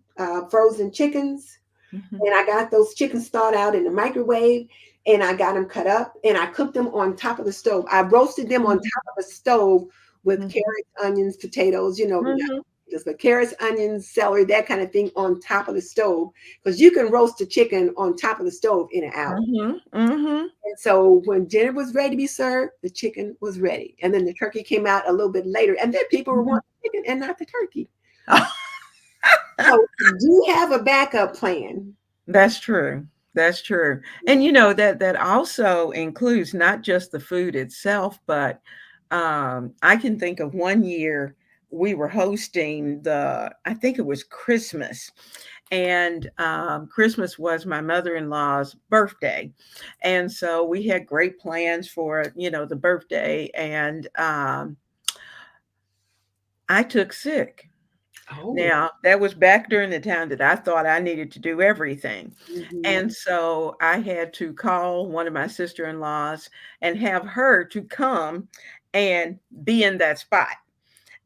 S1: frozen chickens,
S2: Mhm.
S1: and I got those chickens thawed out in the microwave, and I got them cut up and I cooked them on top of the stove. I roasted them on
S2: Mhm.
S1: top of the stove with
S2: Mhm.
S1: carrots, onions, potatoes, not
S2: Mhm.
S1: just but carrots, onions, celery, that kind of thing on top of the stove, because you can roast a chicken on top of the stove in an hour.
S2: Mhm. Mhm.
S1: And so when dinner was ready to be served, the chicken was ready. And then the turkey came out a little bit later. And then people were
S2: Mhm.
S1: wanting chicken and not the turkey. So do you have a backup plan?
S2: That's true. That's true. And that also includes not just the food itself, but I can think of one year we were hosting I think it was Christmas. And Christmas was my mother-in-law's birthday. And so we had great plans for, the birthday. And I took sick.
S1: Oh.
S2: Now, that was back during the time that I thought I needed to do everything.
S1: Mhm.
S2: And so I had to call one of my sister-in-laws and have her to come and be in that spot.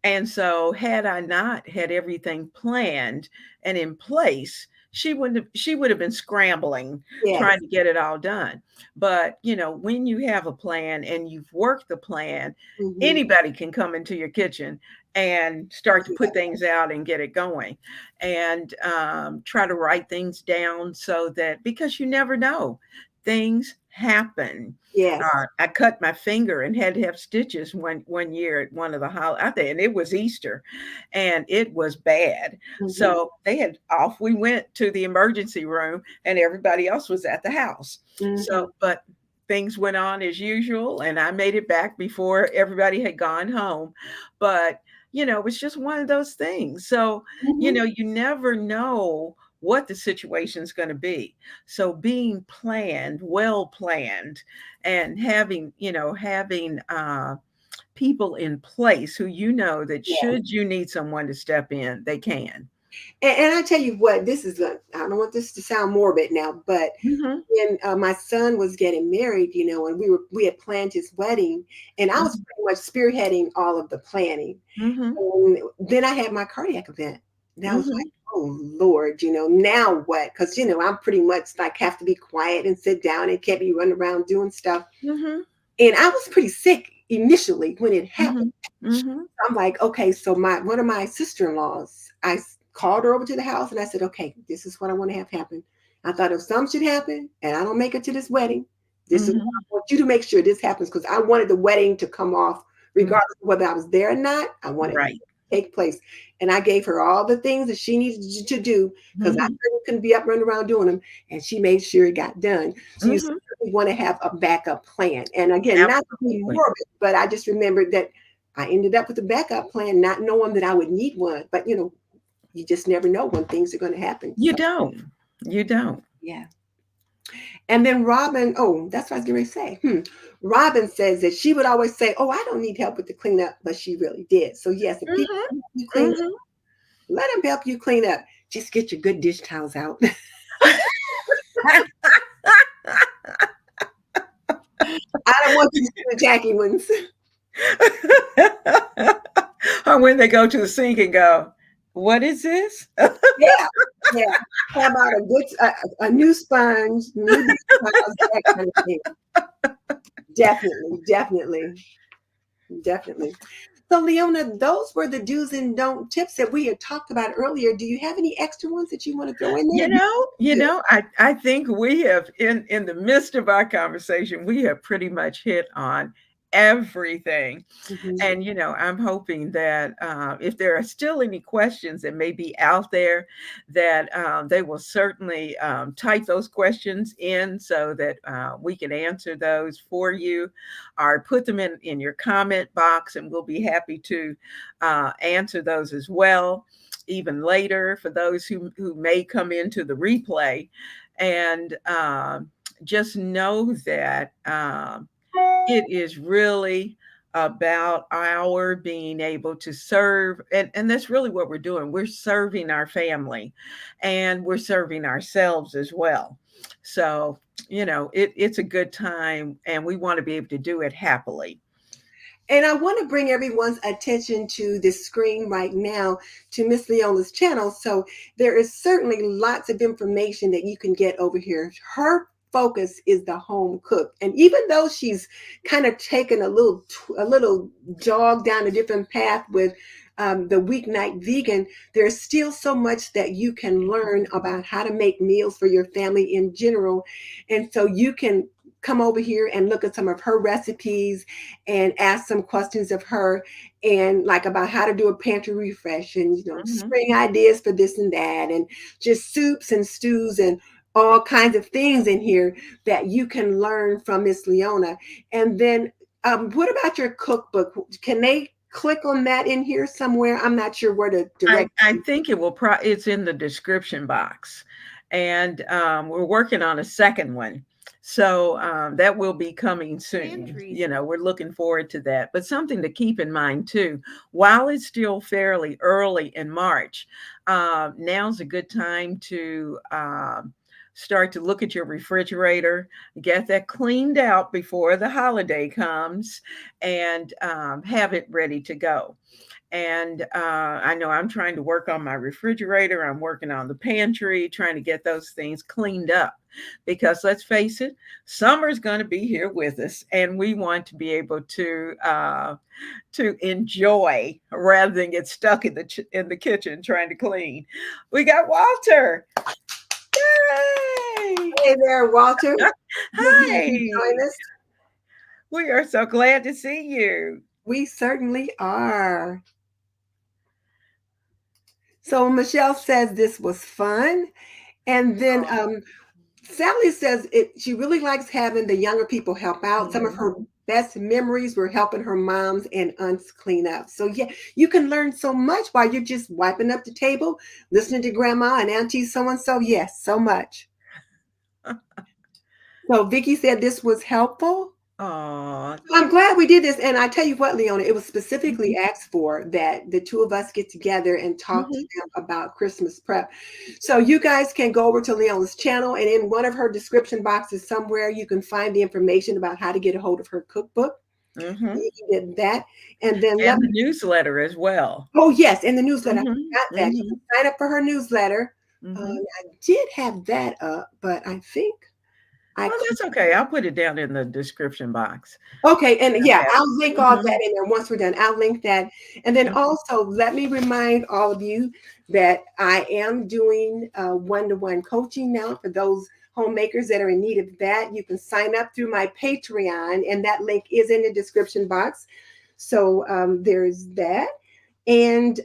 S2: And so had I not had everything planned and in place, she would have been scrambling trying
S1: Yes.
S2: to get it all done. But, when you have a plan and you've worked the plan,
S1: Mhm.
S2: anybody can come into your kitchen and start to put things out and get it going and try to write things down so that because you never know, things happen.
S1: Yes.
S2: I cut my finger and had to have stitches one year at one of the holidays, and it was Easter, and it was bad.
S1: Mhm.
S2: So they had off. We went to the emergency room, and everybody else was at the house.
S1: Mhm.
S2: So, but things went on as usual, and I made it back before everybody had gone home. But it was just one of those things. So,
S1: Mhm.
S2: you never know what the situation is going to be. So being planned, well planned, and having people in place who that
S1: Yeah.
S2: should you need someone to step in, they can.
S1: And I tell you what, this is I don't want this to sound morbid now, but
S2: Mhm.
S1: when my son was getting married, and we had planned his wedding, and I was
S2: Mhm.
S1: pretty much spearheading all of the planning.
S2: Mhm.
S1: And then I had my cardiac event. And I was like,
S2: Mhm.
S1: oh Lord, now what? Because I'm pretty much like have to be quiet and sit down and can't be running around doing stuff.
S2: Mhm.
S1: And I was pretty sick initially when it happened.
S2: Mhm. Mhm.
S1: I'm like, okay, so my one of my sister-in-laws, called her over to the house and I said, okay, this is what I want to have happen. I thought if something should happen and I don't make it to this wedding, this is what I
S2: Mhm.
S1: want you to make sure this happens because I wanted the wedding to come off
S2: Mhm.
S1: regardless of whether I was there or not. I wanted it
S2: Right.
S1: to take place. And I gave her all the things that she needed to do because I
S2: Mhm.
S1: certainly couldn't be up running around doing them. And she made sure it got done. So you
S2: Mhm.
S1: certainly want to have a backup plan. And again, not to be
S2: Absolutely.
S1: morbid, but I just remembered that I ended up with a backup plan, not knowing that I would need one. But you just never know when things are going to happen.
S2: You
S1: So
S2: don't. You don't.
S1: yeah. And then Robin, oh, that's what I was going to say. Robin says that she would always say, "Oh, I don't need help with the cleanup," but she really did. So yes, if people
S2: Mhm.
S1: help you clean up,
S2: Mhm.
S1: let them help you clean up. Just get your good dish towels out. I don't want you to see the tacky ones.
S2: Or when they go to the sink and go, "What is this?"
S1: Yeah, yeah. How about a new sponge, new dish towels, that kind of thing. Definitely, definitely, definitely. So, Leona, those were the do's and don't tips that we had talked about earlier. Do you have any extra ones that you want to throw in there?
S2: I think we have in the midst of our conversation, we have pretty much hit on everything.
S1: Mhm.
S2: And I'm hoping that if there are still any questions that may be out there, that they will certainly type those questions in so that we can answer those for you, or put them in your comment box, and we'll be happy to answer those as well, even later, for those who may come into the replay. And just know that it is really about our being able to serve, and that's really what we're doing. We're serving our family, and we're serving ourselves as well. So it's a good time, and we want to be able to do it happily.
S1: And I want to bring everyone's attention to the screen right now to Miss Leona's channel. So there is certainly lots of information that you can get over here. Her focus is the home cook, and even though she's kind of taken a little jog down a different path with the weeknight vegan, there's still so much that you can learn about how to make meals for your family in general, and so you can come over here and look at some of her recipes and ask some questions of her and like about how to do a pantry refresh and
S2: Mhm.
S1: spring ideas for this and that and just soups and stews and all kinds of things in here that you can learn from Miss Leona. And then what about your cookbook? Can they click on that in here somewhere? I'm not sure where to
S2: I
S1: direct
S2: I
S1: them.
S2: think it's in the description box, and we're working on a second one, so that will be coming soon.
S1: Pantries.
S2: We're looking forward to that. But something to keep in mind too, while it's still fairly early in March, now's a good time to start to look at your refrigerator, get that cleaned out before the holiday comes, and have it ready to go. And I know I'm trying to work on my refrigerator. I'm working on the pantry, trying to get those things cleaned up. Because let's face it, summer's going to be here with us, and we want to be able to enjoy rather than get stuck in the kitchen trying to clean. We got Walter. Yay!
S1: Hey there, Walter. Good to have you
S2: Hi.
S1: join us.
S2: We are so glad to see you.
S1: We certainly are. So Michelle says this was fun. And then Sally says she really likes having the younger people help out. Some of her best memories were helping her moms and aunts clean up. So yeah, you can learn so much while you're just wiping up the table, listening to grandma and auntie so and so. Yes, so much. So Vicky said this was helpful.
S2: Oh.
S1: I'm glad we did this. And I tell you what, Leona, it was specifically asked for that the two of us get together and talk to
S2: Mhm.
S1: them about Christmas prep. So you guys can go over to Leona's channel, and in one of her description boxes somewhere, you can find the information about how to get a hold of her cookbook. So
S2: Mhm.
S1: you can get that. And then let
S2: And the
S1: me,
S2: newsletter as well.
S1: oh, yes, in the newsletter.
S2: Mhm.
S1: I got that. You can
S2: Mhm.
S1: sign up for her newsletter.
S2: Mhm.
S1: I did have that up, but I think I
S2: Oh, that's okay. I'll put it down in the description box.
S1: okay, and
S2: I
S1: yeah,
S2: have
S1: I'll link
S2: it.
S1: all
S2: Mhm.
S1: that in there once we're done. I'll link that. And then
S2: Mhm.
S1: also, let me remind all of you that I am doing one-to-one coaching now for those homemakers that are in need of that. You can sign up through my Patreon, and that link is in the description box. So there's that. And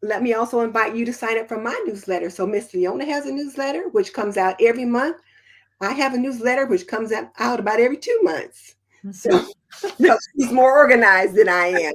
S1: let me also invite you to sign up for my newsletter. So Miss Leona has a newsletter, which comes out every month. I have a newsletter which comes out about every 2 months. So, so she's more organized than I am.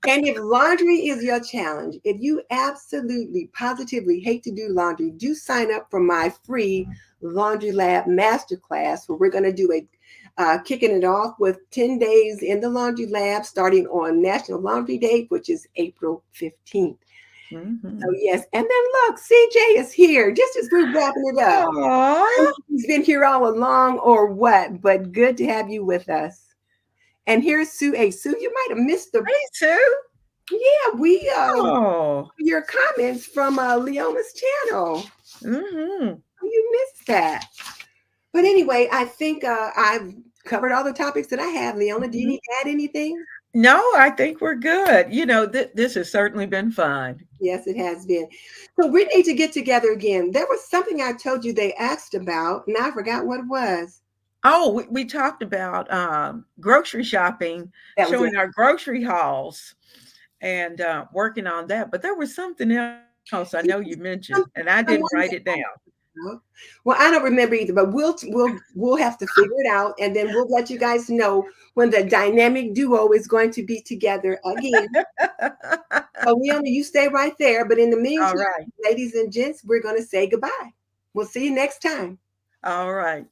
S1: And if laundry is your challenge, if you absolutely, positively hate to do laundry, do sign up for my free Laundry Lab Masterclass, where we're going to do a kicking it off with 10 days in the Laundry Lab starting on National Laundry Day, which is April 15th. So,
S2: Mhm.
S1: yes. And then look, CJ is here just as we're wrapping it up.
S2: Aw.
S1: He's been here all along or what, but good to have you with us. And here's Sue. Hey, Sue, you might have missed the,
S2: Hey, Sue.
S1: yeah, we,
S2: Oh.
S1: your comments from Leona's channel.
S2: Mhm.
S1: You missed that. But anyway, I think I've covered all the topics that I have. Leona, do you
S2: Mhm.
S1: need to add anything?
S2: No, I think we're good. This has certainly been fun.
S1: Yes, it has been. So we need to get together again. There was something I told you they asked about, and I forgot what it was.
S2: Oh, we talked about grocery shopping,
S1: That was it.
S2: showing our grocery hauls, and working on that. But there was something else I know you mentioned, and I didn't write it down.
S1: No. Well, I don't remember either, but we'll have to figure it out, and then we'll let you guys know when the dynamic duo is going to be together again. So Leona, you stay right there. But in the
S2: All
S1: meantime,
S2: right.
S1: ladies and gents, we're going to say goodbye. We'll see you next time.
S2: All right.